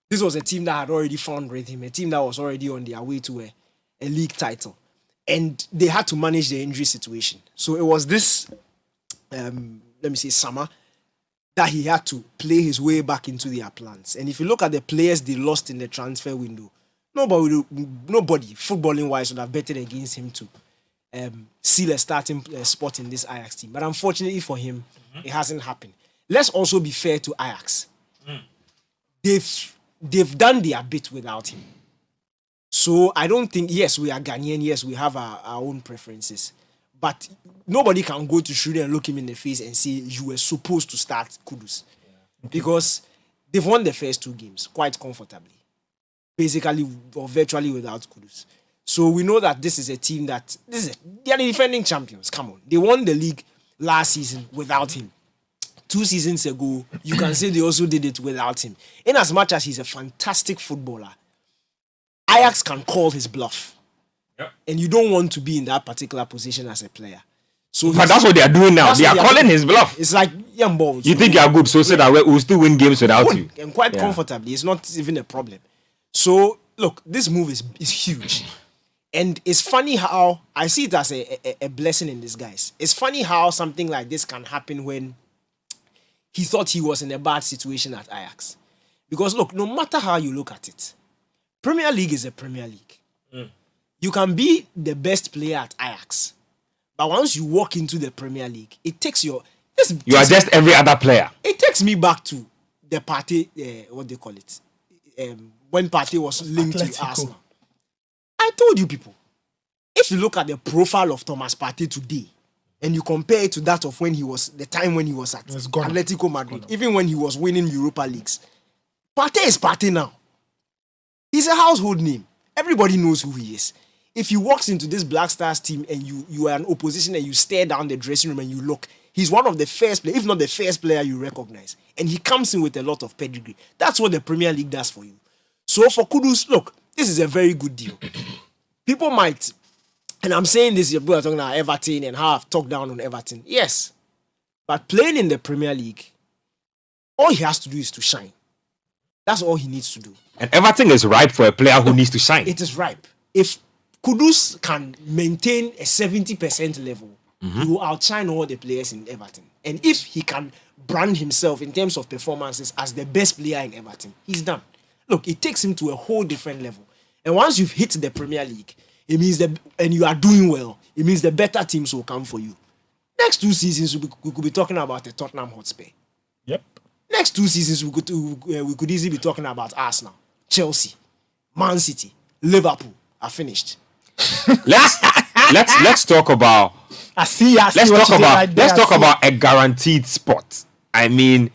this was a team that had already found rhythm, a team that was already on their way to a league title. And they had to manage the injury situation. So it was this, summer, that he had to play his way back into their plans. And if you look at the players they lost in the transfer window, nobody footballing-wise would have betted against him to seal a starting spot in this Ajax team. But unfortunately for him, it hasn't happened. Let's also be fair to Ajax. They've done their bit without him. So I don't think, yes, we are Ghanaian, yes, we have our own preferences. But nobody can go to Shuri and look him in the face and say, you were supposed to start Kudus. Yeah. Because they've won the first 2 games quite comfortably. Basically, or virtually without Kudus. So we know that this is a team they are the defending champions. Come on. They won the league last season without him. 2 seasons ago, you can say they also did it without him. In as much as he's a fantastic footballer, Ajax can call his bluff. Yep. And you don't want to be in that particular position as a player. So but that's what they are doing now. They are calling his bluff. It's like young balls. You think you are good, so say that we'll still win games without you. And quite comfortably. It's not even a problem. So, look, this move is huge. And it's funny how, I see it as a blessing in disguise. It's funny how something like this can happen when he thought he was in a bad situation at Ajax. Because, look, no matter how you look at it, Premier League is a Premier League. You can be the best player at Ajax, but once you walk into the Premier League, it takes you are just every other player. It takes me back to the Partey, what they call it, when Partey was linked to Arsenal. I told you people, if you look at the profile of Thomas Partey today, and you compare it to that of the time when he was at Atletico Madrid, even when he was winning Europa Leagues, Partey is Partey now. He's a household name. Everybody knows who he is. If he walks into this Black Stars team and you are an opposition and you stare down the dressing room and you look, he's one of the first players, if not the first player you recognize. And he comes in with a lot of pedigree. That's what the Premier League does for you. So for Kudus, look, this is a very good deal. People might, and I'm saying this, people are talking about Everton and how I've talked down on Everton. Yes. But playing in the Premier League, all he has to do is to shine. That's all he needs to do. And everything is ripe for a player who needs to shine. It is ripe. If Kudus can maintain a 70% level, he will outshine all the players in Everton. And if he can brand himself in terms of performances as the best player in Everton, he's done. Look, it takes him to a whole different level. And once you've hit the Premier League, it means and you are doing well, it means the better teams will come for you. Next 2 seasons, we could be talking about the Tottenham Hotspur. Yep. Next 2 seasons, we could easily be talking about Arsenal, Chelsea, Man City, Liverpool are finished. Let's talk about. Let's talk about a guaranteed spot. I mean,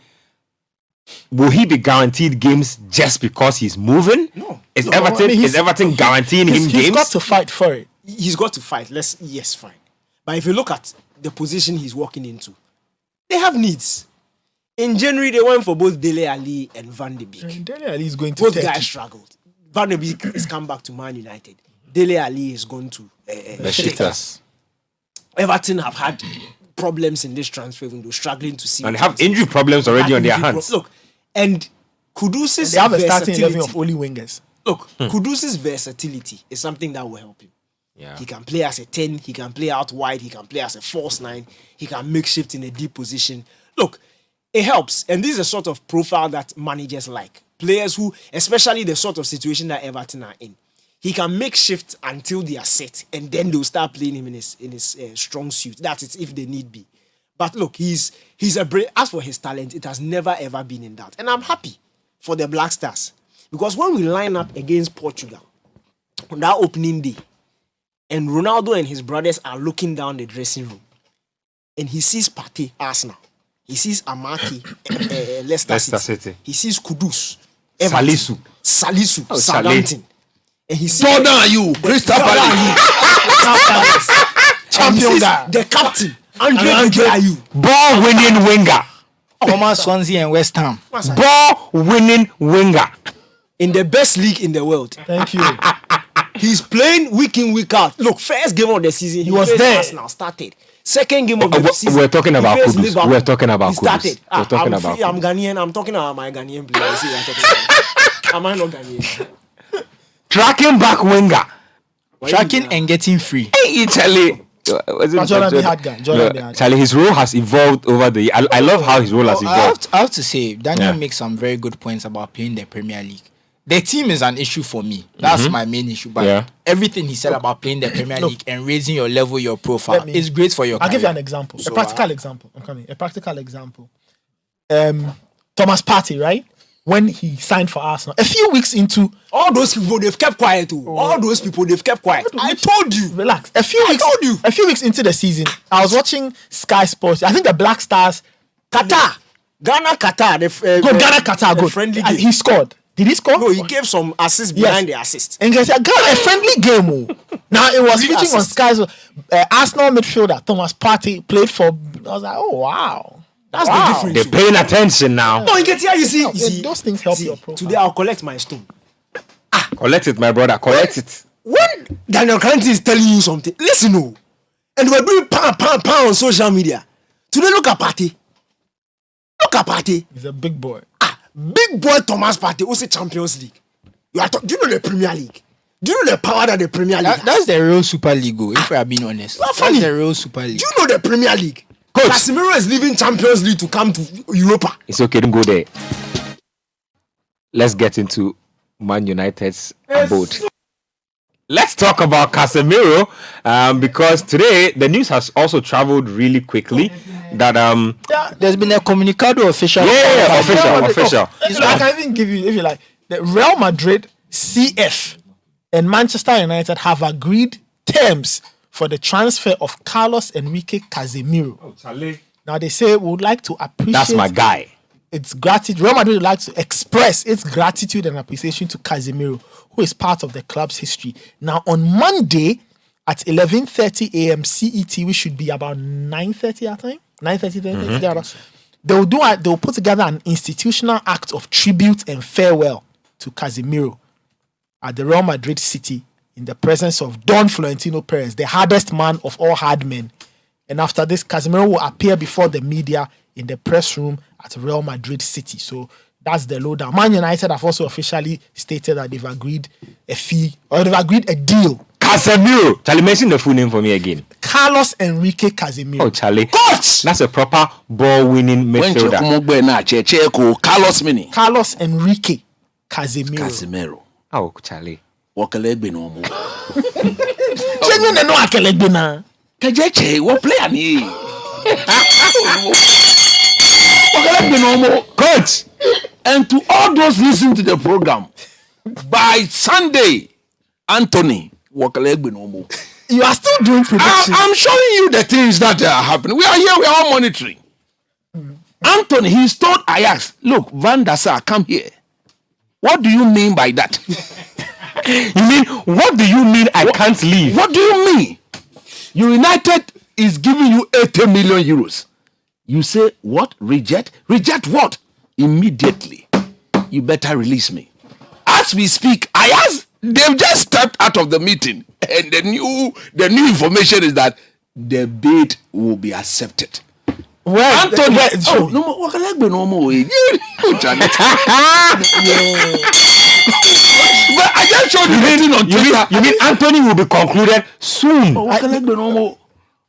will he be guaranteed games just because he's moving? No. Is Everton guaranteeing him games? He's got to fight for it. He's got to fight. Yes, fine. But if you look at the position he's walking into, they have needs. In January, they went for both Dele Alli and Van de Beek. Dele Alli is going to both guys struggled. Van de Beek has come back to Man United. Dele Alli is going to Besiktas. Everton have had problems in this transfer window, struggling to see. And have injury problems already on their hands. Look, and Kudus's They have a starting 11 versatility. of only wingers. Look, Kudus's versatility is something that will help him. Yeah. He can play as a 10, he can play out wide, he can play as a false 9, he can make shift in a deep position. Look, it helps. And this is a sort of profile that managers like. Players who, especially the sort of situation that Everton are in, he can make shift until they are set, and then they'll start playing him in his strong suit. That's it, if they need be. But look, he's as for his talent, it has never ever been in doubt. And I'm happy for the Black Stars. Because when we line up against Portugal on that opening day, and Ronaldo and his brothers are looking down the dressing room, and he sees Partey, Arsenal, he sees Amaki, Leicester City, he sees Kudus, Everton, Salisu, Southampton, and he sees Crystal Palace, champion guy, the captain, Andre Ayew, Ball-winning winger. Former Swansea and West Ham. Ball-winning winger. In the best league in the world. Thank you. He's playing week in, week out. Look, first game of the season, he was there. Arsenal started. Second game of the season, we're talking about he faced Kudus. Liverpool. We're talking about He started. Kudus. We're talking about I'm Ghanaian. I'm talking about my Ghanaian players. See, I'm talking about. Am I not Ghanaian? tracking back winger. Tracking and getting free. Hey, Charlie. Charlie, his role has evolved over the. I love how his role has evolved. I have to say, Daniel makes some very good points about playing the Premier League. The team is an issue for me. That's my main issue. But everything he said about playing the Premier League and raising your level, your profile is great for your career. I'll give you an example. A practical example. I'm coming. A practical example. Thomas Partey, right? When he signed for Arsenal, a few weeks into all those people, they've kept quiet too. All those people, they've kept quiet. I told you. Relax. A few weeks into the season, I was watching Sky Sports. I think the Black Stars, Ghana, Qatar. Ghana, Qatar. Good. Friendly game. He scored. Did he score? No, he gave some assists behind the assist. And guys, Ghana, a friendly game. Now it was featuring on Sky's Arsenal midfielder Thomas Partey played for. I was like, oh wow. That's the difference. They're paying attention now. No, Nketsia, you see, those things help your profile. Today I'll collect my stone. Collect it, my brother. Collect it. When Daniel Kante is telling you something, listen, no. And we're doing pound on social media. Today, look at Partey. Look at Partey. He's a big boy. Big boy Thomas Partey, also Champions League. Do you know the Premier League? Do you know the power that the Premier League has? That's the real Super League, if we are being honest. That's the real Super League. Do you know the Premier League? Coach. Casemiro is leaving Champions League to come to Europa. It's okay, don't go there. Let's get into Man United's abode. Let's talk about Casemiro because today the news has also traveled really quickly that there's been a comunicado official. Official. I can even give you, if you like, the Real Madrid, CF, and Manchester United have agreed terms for the transfer of Carlos Enrique Casemiro. Oh, Charlie. Now they say we would like to appreciate. That's my guy. Its gratitude. Real Madrid would like to express its gratitude and appreciation to Casemiro, who is part of the club's history. Now on Monday at 11:30 a.m. CET, we should be about 9:30 our time. 9:30. They'll put together an institutional act of tribute and farewell to Casemiro at the Real Madrid City in the presence of Don Florentino Perez, the hardest man of all hard men. And after this, Casemiro will appear before the media in the press room at Real Madrid City. So that's the lowdown. Man United have also officially stated that they've agreed a fee, or they've agreed a deal. Casemiro. Charlie, mention the full name for me again. Carlos Enrique Casemiro. Oh, Charlie. Coach! That's a proper ball-winning midfielder. Carlos Enrique Casemiro. Oh, Charlie. Wakalebe no mo. Genuine no akelegbe na. Kajeche, what player ni? Wakalebe no mo. Coach! And to all those listening to the program, by Sunday, Anthony, Wakalebe no mo. You are still doing predictions. I'm showing you the things that are happening. We are here, we are all monitoring. Anthony, he's told Ajax, look, Van der Sar, come here. What do you mean by that? You mean, what do you mean I can't leave? What do you mean? United is giving you 80 million euros. You say, what? Reject? Reject what? Immediately. You better release me. As we speak, they've just stepped out of the meeting. And the new information is that the bid will be accepted. Well, Anthony. sure. No more. Wakalegbe no more. But I just showed you on Twitter. You mean Anthony will be concluded soon? Wakalegbe no more.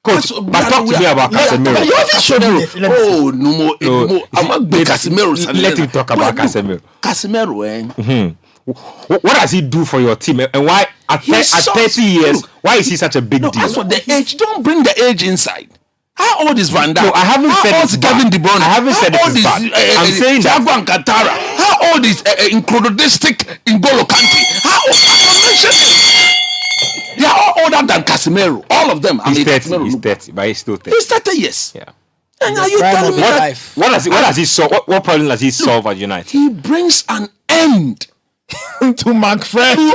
Coach, but talk to me about Casemiro. You haven't showed me. Oh, no more. I'm not going Casemiro. Let him talk about Casemiro. Casemiro, What does he do for your team? And why at 30 years, why is he such a big deal? As for the age, don't bring the age inside. How old is Van Dijk? No, I haven't said it's Kevin De Bruyne? I haven't said it's bad. I'm saying that. Thiago Alcantara. How old is Incrodistic N'Golo Kante? How old? I'm mentioning. They are all older than Casemiro. All of them. He's 30. He's 30, but he's still 30. He's 30 years. Yeah. And are you telling me that what does he solve? What problem does he solve at United? he brings an end To McFred.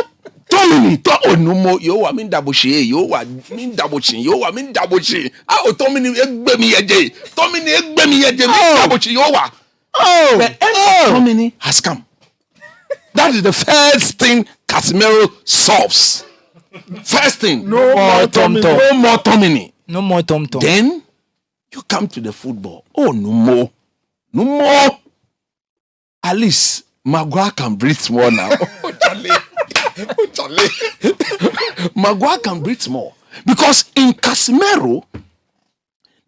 Tomini, no more. Yo, I mean Dabushi. Yo, I mean Dabuchi. Yo, I mean Dabuchi. Oh, Tomini, Egbemi Eje. Tomini, Egbemi Eje. Dabuchi. Yo, the end of Tomini has come. That is the first thing Casemiro solves. First thing. No more Tomini. No more Tomini. No more Tom. Then you come to the football. Oh, no more. No more. At least Maguire can breathe more now. Maguire can breathe more. Because in Casemiro,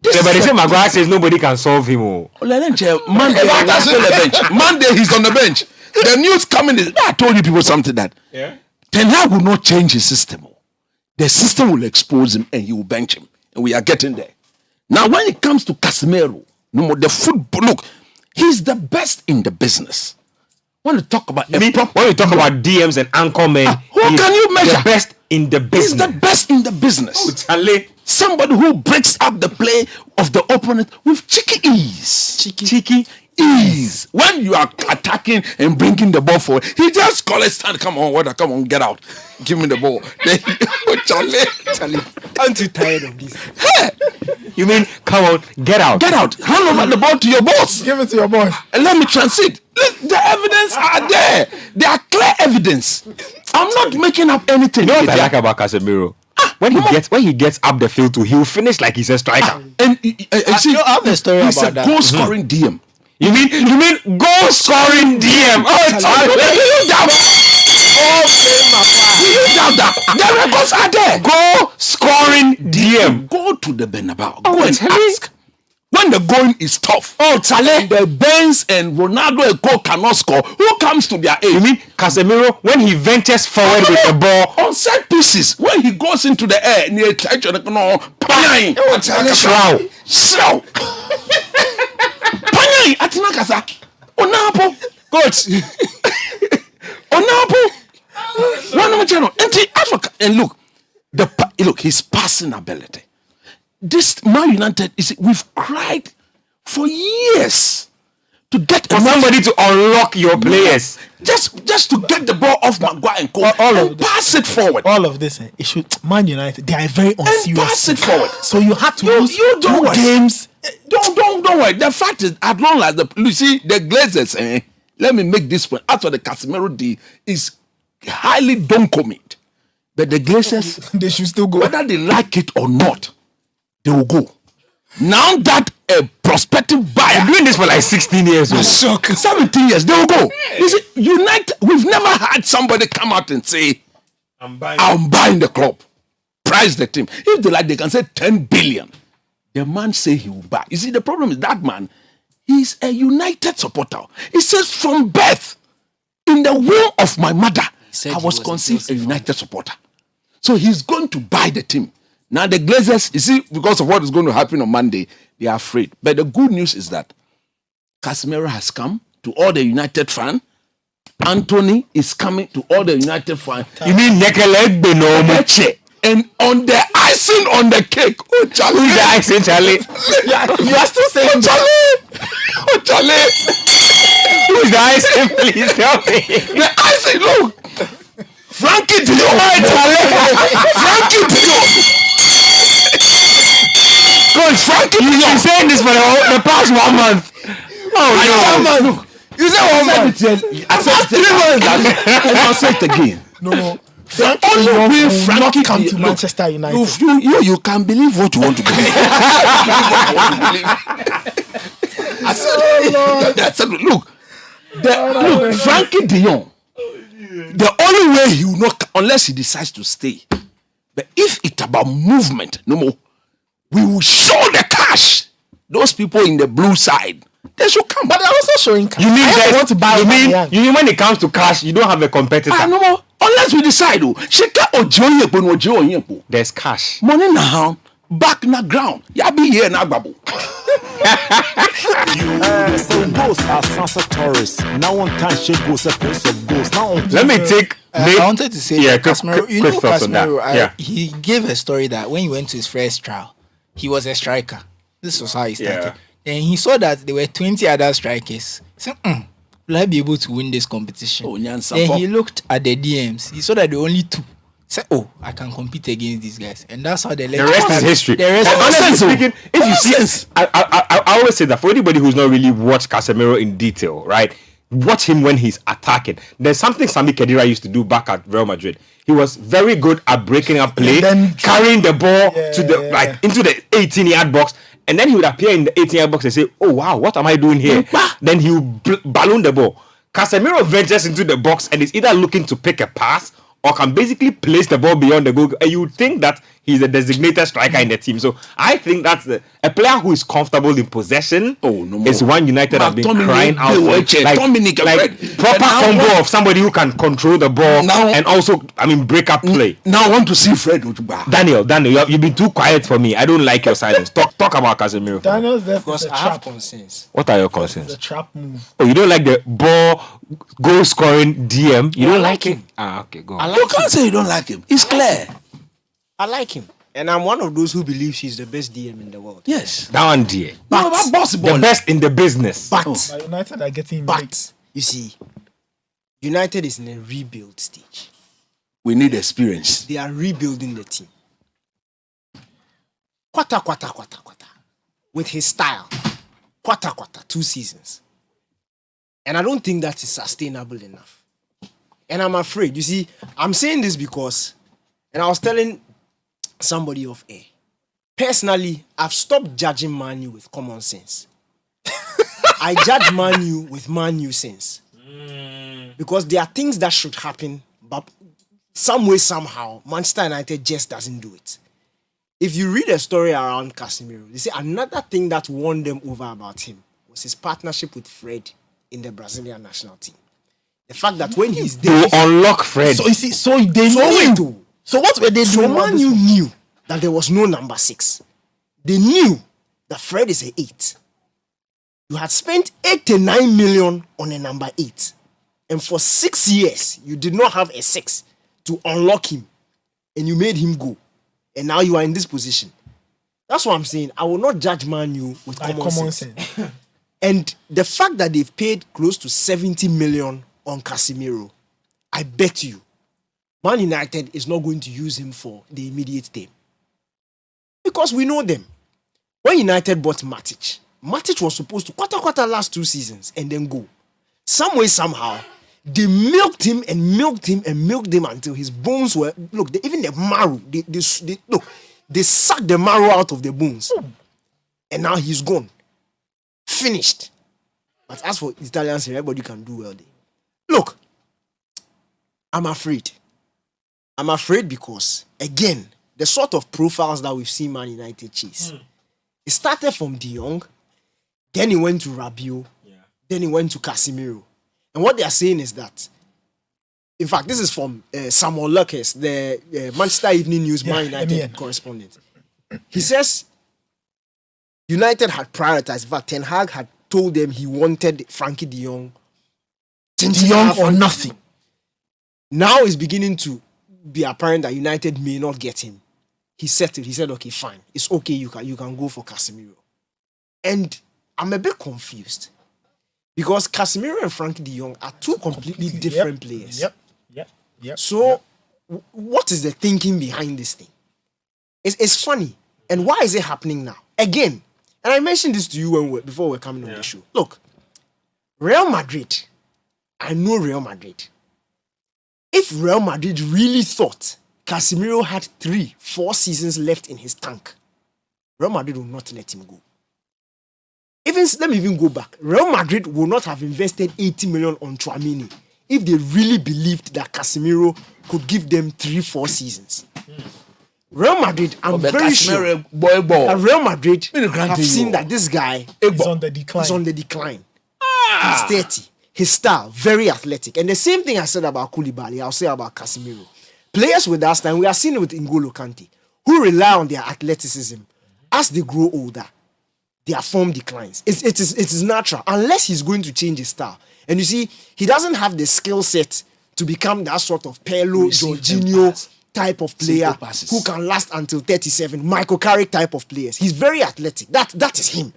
But they say Maguire says nobody can solve him. Monday he's on the bench. Monday he's on the bench. The news coming is, I told you people something that Ten Hag will not change his system. The system will expose him and he will bench him. And we are getting there. Now when it comes to Casemiro, no more the football, look, he's the best in the business. When you talk about when you talk about DMs and anchormen, who can you measure? The best in the business. He's the best in the business. Oh, Charlie. Somebody who breaks up the play of the opponent with cheeky ease. Cheeky ease. When you are attacking and bringing the ball forward, he just call it stand. Come on, water. Come on, get out. Give me the ball. Then, Charlie. I'm too tired of this. Hey, You mean, come on, get out. get out. Hand over the ball to your boss. Give it to your boy. And let me transit. Look, the evidence are there. There are clear evidence. I'm not making up anything. You know what I like about Casemiro? When he gets up the field too, he'll finish like he's a striker. And see, I have a story he's about a that. goal scoring DM. You mean goal scoring DM? Oh, You doubt that. The records are there. goal scoring DM. Go to the Bernabeu. Go Oh, and Charlie. ask. When the going is tough. Oh, Charlie. The Benz and Ronaldo and Cole cannot score. Who comes to their aid? You mean Casemiro when he ventures forward with the ball? On set pieces, when he goes into the air near touch on the Panyai. Slow. Panyai. Atina kasa. Onapo. Coach. Onapo. One more channel. And look, his passing ability. This Man United we've cried for years to get Somebody to unlock your players. just to get the ball off Maguire and Cole and pass it forward. All of this, it should Man United. They are very unserious. Pass it forward. So you had to lose You don't two worry. games. Don't worry. The fact is, as long as the Glazers, let me make this point. After the Casemiro deal is highly don't commit, but the Glazers They should still go. whether they like it or not, they will go. Now that a prospective buyer Doing this for like 16 years. 17 years, they will go. You see, United, we've never had somebody come out and say, I'm buying the club. Price the team. If they like, they can say 10 billion. The man say he will buy. You see, the problem is that man, he's a United supporter. He says, from birth, in the womb of my mother, I was conceived a United supporter. So he's going to buy the team. Now the Glazers, you see, because of what is going to happen on Monday, they are afraid. But the good news is that Casemiro has come to all the United fans. Anthony is coming to all the United fans. You mean Nekelegbe no Moche? And on the icing on the cake, oh Charlie, Who's the icing, Charlie? You are still saying Charlie, oh Charlie, Who's the icing? Please tell me. the icing, look, Frankie Dion, Frankie Dion. Coach, Frankie, you've been saying this for the past 1 month. Oh, no. You say 1 month. I said 3 months. And I'll say it again. no. The only way Frankie come to look, Manchester United. You can believe what you want to believe. I said, look, Frankie de Jong, the only way he will not, unless he decides to stay. But if it's about movement, no more, we will show the cash. Those people in the blue side, they should come. But they're also showing cash. You mean I want to buy you mean when it comes to cash, you don't have a competitor? No more. Unless we decide, There's cash. money now, back na ground. Ya be here na babu. So ghosts are sunset tourists. Now one time she goes a place of ghosts. Now Let me take. I wanted to say Yeah, Casemiro, you quick know thoughts on that. Casemiro, Yeah. he gave a story that when he went to his first trial, he was a striker. This was how he started. Yeah. And he saw that there were 20 other strikers. He said, will I be able to win this competition? Oh, Nyansa Then Pop. he looked at the DMs. He saw that there were only 2. He said, I can compete against these guys. And that's how they The rest is history. The rest Honestly is speaking, if you see, I always say that for anybody who's not really watched Casemiro in detail, right? Watch him when he's attacking. There's something Sami Khedira used to do back at Real Madrid. He was very good at breaking up play, carrying the ball to the into the 18-yard box, and then he would appear in the 18-yard box and say, "Oh wow, what am I doing here?" Then he would balloon the ball. Casemiro ventures into the box and is either looking to pick a pass or can basically place the ball beyond the goal. And you would think that he's a designated striker in the team. So I think that's a player who is comfortable in possession. Is one United have been crying out for. Like proper combo of somebody who can control the ball and also, break up play. Now I want to see Fred Ojuba. Daniel, you've been too quiet for me. I don't like your silence. Talk about Casemiro. Daniel's there Because I have concerns. What are your concerns? The trap move. Oh, you don't like the goal scoring DM? You don't like him? Okay, go on. You can't say you don't like him. It's clear. I like him. And I'm one of those who believes he's the best DM in the world. Yes. That one, dear. No, that possible. The best in the business. But, But United are getting you see, United is in a rebuild stage. We need experience. They are rebuilding the team. Quarter. With his style. Quarter. 2 seasons. And I don't think that is sustainable enough. And I'm afraid, you see, I'm saying this because, and I was telling somebody off air, personally, I've stopped judging Man U with common sense. I judge Man U with Man U sense. Because there are things that should happen, but some way, somehow, Manchester United just doesn't do it. If you read a story around Casemiro, they say another thing that won them over about him was his partnership with Fred in the Brazilian national team. The fact that when he's there, to unlock Fred. So you see, so they knew. So what were they doing? Man U knew that there was no number 6. They knew that Fred is an 8. You had spent 89 million on a number 8, and for 6 years you did not have a 6 to unlock him, and you made him go, and now you are in this position. That's what I'm saying. I will not judge Man U with common sense. And the fact that they've paid close to 70 million on Casemiro, I bet you Man United is not going to use him for the immediate term. Because we know them. When United bought Matic was supposed to quarter last 2 seasons and then go. Some way, somehow, they milked him until his bones were, even the marrow, they sucked the marrow out of the bones. And now he's gone. Finished. But as for Italians, everybody can do well there. Look, I'm afraid because, again, the sort of profiles that we've seen Man United chase. It started from De Jong, then he went to Rabiot, then he went to Casemiro. And what they are saying is that, in fact, this is from Samuel Luckes, the Manchester Evening News Man United correspondent. He says United had prioritized. In fact, Ten Hag had told them he wanted Frankie de Jong. De Jong or nothing. Now it's beginning to be apparent that United may not get him. He settled. He said, okay, fine. It's okay. You can go for Casemiro. And I'm a bit confused. Because Casemiro and Frankie de Jong are two completely different players. Yep. So, what is the thinking behind this thing? It's funny. And why is it happening now? Again, and I mentioned this to you before we're coming on the show. Look, Real Madrid, I know Real Madrid. If Real Madrid really thought Casemiro had 3-4 seasons left in his tank, Real Madrid will not let him go. let me even go back. Real Madrid will not have invested 80 million on Tchouaméni if they really believed that Casemiro could give them 3-4 seasons. Real Madrid, I'm very sure that Real Madrid have seen that this guy is on the decline. He's 30. His style, very athletic. And the same thing I said about Koulibaly, I'll say about Casemiro. Players with that style, we are seeing it with N'Golo Kante, who rely on their athleticism. As they grow older, their form declines. It is natural, unless he's going to change his style. And you see, he doesn't have the skill set to become that sort of Pirlo, Jorginho type of player who can last until 37. Michael Carrick type of players. He's very athletic. That is him.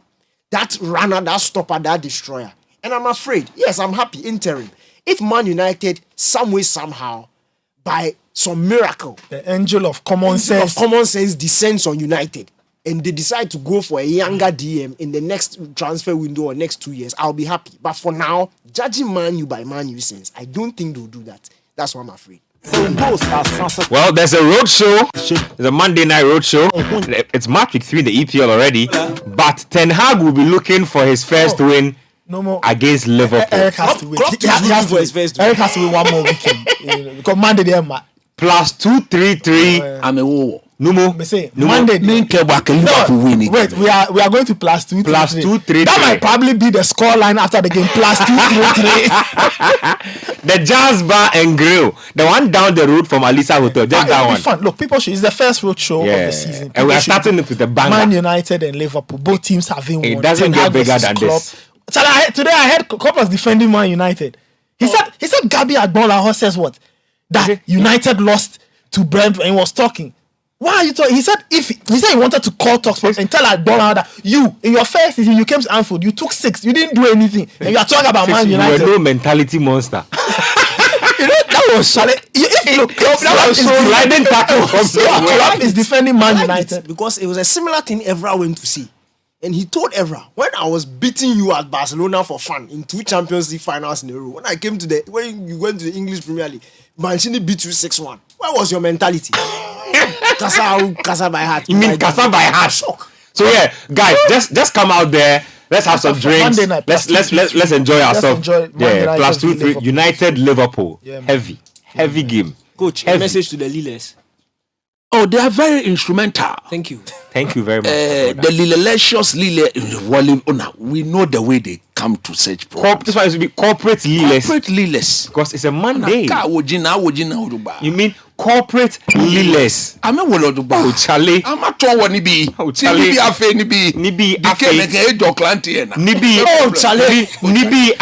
That runner, that stopper, that destroyer. And I'm afraid, yes, I'm happy, interim. If Man United, some way, somehow, by some miracle, the angel of common sense descends on United, and they decide to go for a younger DM in the next transfer window or next 2 years, I'll be happy. But for now, judging Man U by Man U sense, I don't think they'll do that. That's what I'm afraid. Well, there's a road show. There's a Monday night road show. It's match week 3 in the EPL already. But Ten Hag will be looking for his first win against Liverpool. Eric has to win. Eric has to win one more weekend. Because Monday they are plus 233. I'm a war. Monday. Wait, we are going to plus 233. Plus 233. That might probably be the score line after the game. Plus 233. The Jazz Bar and Grill, the one down the road from Alisa Hotel. Just that one. Fun. Look, people should. It's the first road show of the season. And we are starting it with the banger. Man United and Liverpool, both teams having won. It doesn't get bigger than this. Today I heard Klopp was defending Man United. He said Gabi Agbola says what? That United lost to Brentford and he was talking. Why are you talking? He said he wanted to call TalkSport and tell Agbola that you in your first season you came to Anfield, you took 6, you didn't do anything, and you are talking about Man United. You were no mentality monster. That was Klopp is defending Man United because it was a similar thing Evra went to see. And he told Evra, when I was beating you at Barcelona for fun in 2 Champions League finals in a row, when you went to the English Premier League, Mancini beat you 6-1. Where was your mentality? Casa by heart. You mean Casa by heart? Shock. So yeah, guys, just come out there. Let's have some drinks. Let's enjoy ourselves. Yeah, plus 2-3. United Liverpool. Yeah, heavy game. Coach, a message to the Lilles. Oh, they are very instrumental. Thank you very much. The Lilelicious Lille, we know the way they come to such problems. This one should be corporate Lilles. Corporate Lilles. Because it's a Monday. You mean corporate Lilles? I'm a Woloduba. Oh, Charlie. I'm a Towa Nibi. Oh, Charlie. Nibi Afe. Oh, Charlie. Nibi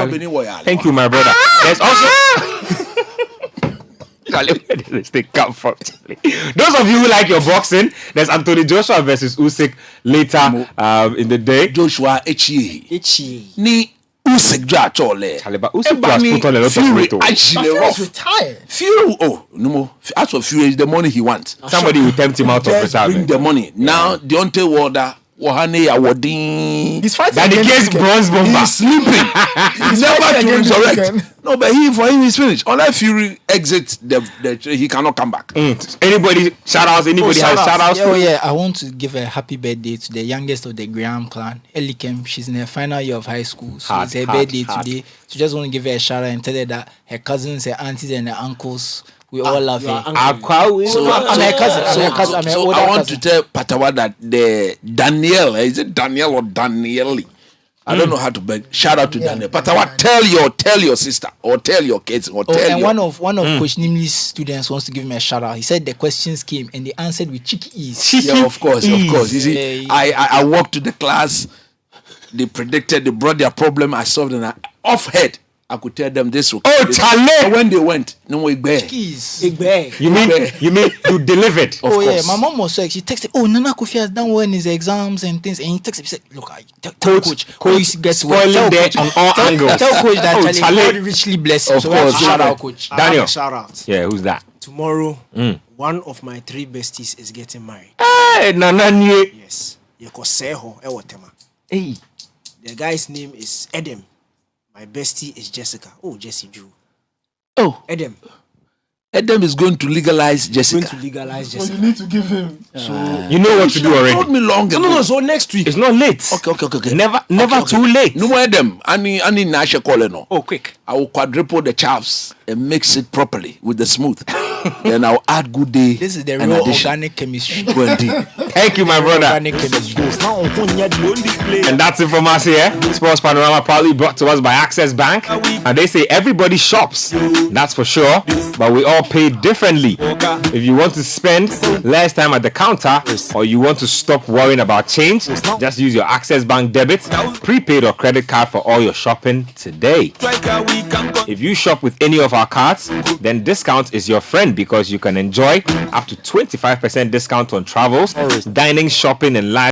Afe. Thank you, my brother. There's also... Stay comfortably. Those of you who like your boxing, there's Anthony Joshua versus Usyk later in the day. Joshua Echi. Ni Usyk Jachole. Usyk has put on a lot of weight. He's retired. Fury. Oh, no more. As for Fury, the money he wants. Somebody will tempt him out of retirement. Bring the money. Now, Deontay Wilder. He's fighting that the case bronze bomber. He's sleeping. He's never to resurrect. No, but for him is finished. Unless Fury exits the he cannot come back. Anybody shout outs? Anybody has shout outs? Yeah. I want to give a happy birthday to the youngest of the Graham clan, Elikem. She's in her final year of high school, so it's her birthday today. So just want to give her a shout out and tell her that her cousins, her aunties, and her uncles. We all love her. So, I'm her cousin. I'm her older I want cousin. to tell Patawa that the Danielle, is it Danielle or Danielle? I don't know how to beg. Shout out to Danielle. Patawa, tell your sister or tell your kids or tell and your... one of Coach Nimley's students wants to give me a shout out. He said the questions came and they answered with cheeky ease. Yeah, of course. You see, I walked to the class. They predicted, they brought their problem. I solved it. Off head. I could tell them this. Charlie! When they went, no way back. You mean you delivered? Of course. Yeah, my mom was so she texted, Nana Kofi has done well in his exams and things, and he texted me, said, look, tell coach gets spoiling there on all angles. Tell coach that Charlie God richly bless him. Of course, shout out coach. Daniel, shout out. Yeah, who's that? Tomorrow, one of my 3 besties is getting married. Hey, Nana Nye. Yes, Yekoseho Ewotema. Hey, the guy's name is Edem. My bestie is Jessica. Oh, Jessie Jew. Oh, Edem. Edem is going to legalize Jessica. So you need to give him. You know what to do already. Told me long ago. No. So next week. It's not late. Okay. Never too late. No more Edem. Ani Nasha Coleno. Oh, quick. I will quadruple the chaffs and mix it properly with the smooth. Then I'll add good day. This is the real organic chemistry. Thank you, my brother. Organic chemistry. And that's it from us here. Sports Panorama proudly brought to us by Access Bank. And they say everybody shops. That's for sure. But we all pay differently. If you want to spend less time at the counter or you want to stop worrying about change, just use your Access Bank debit, prepaid or credit card for all your shopping today. If you shop with any of our cards, then discount is your friend because you can enjoy up to 25% discount on travels, dining, shopping, and live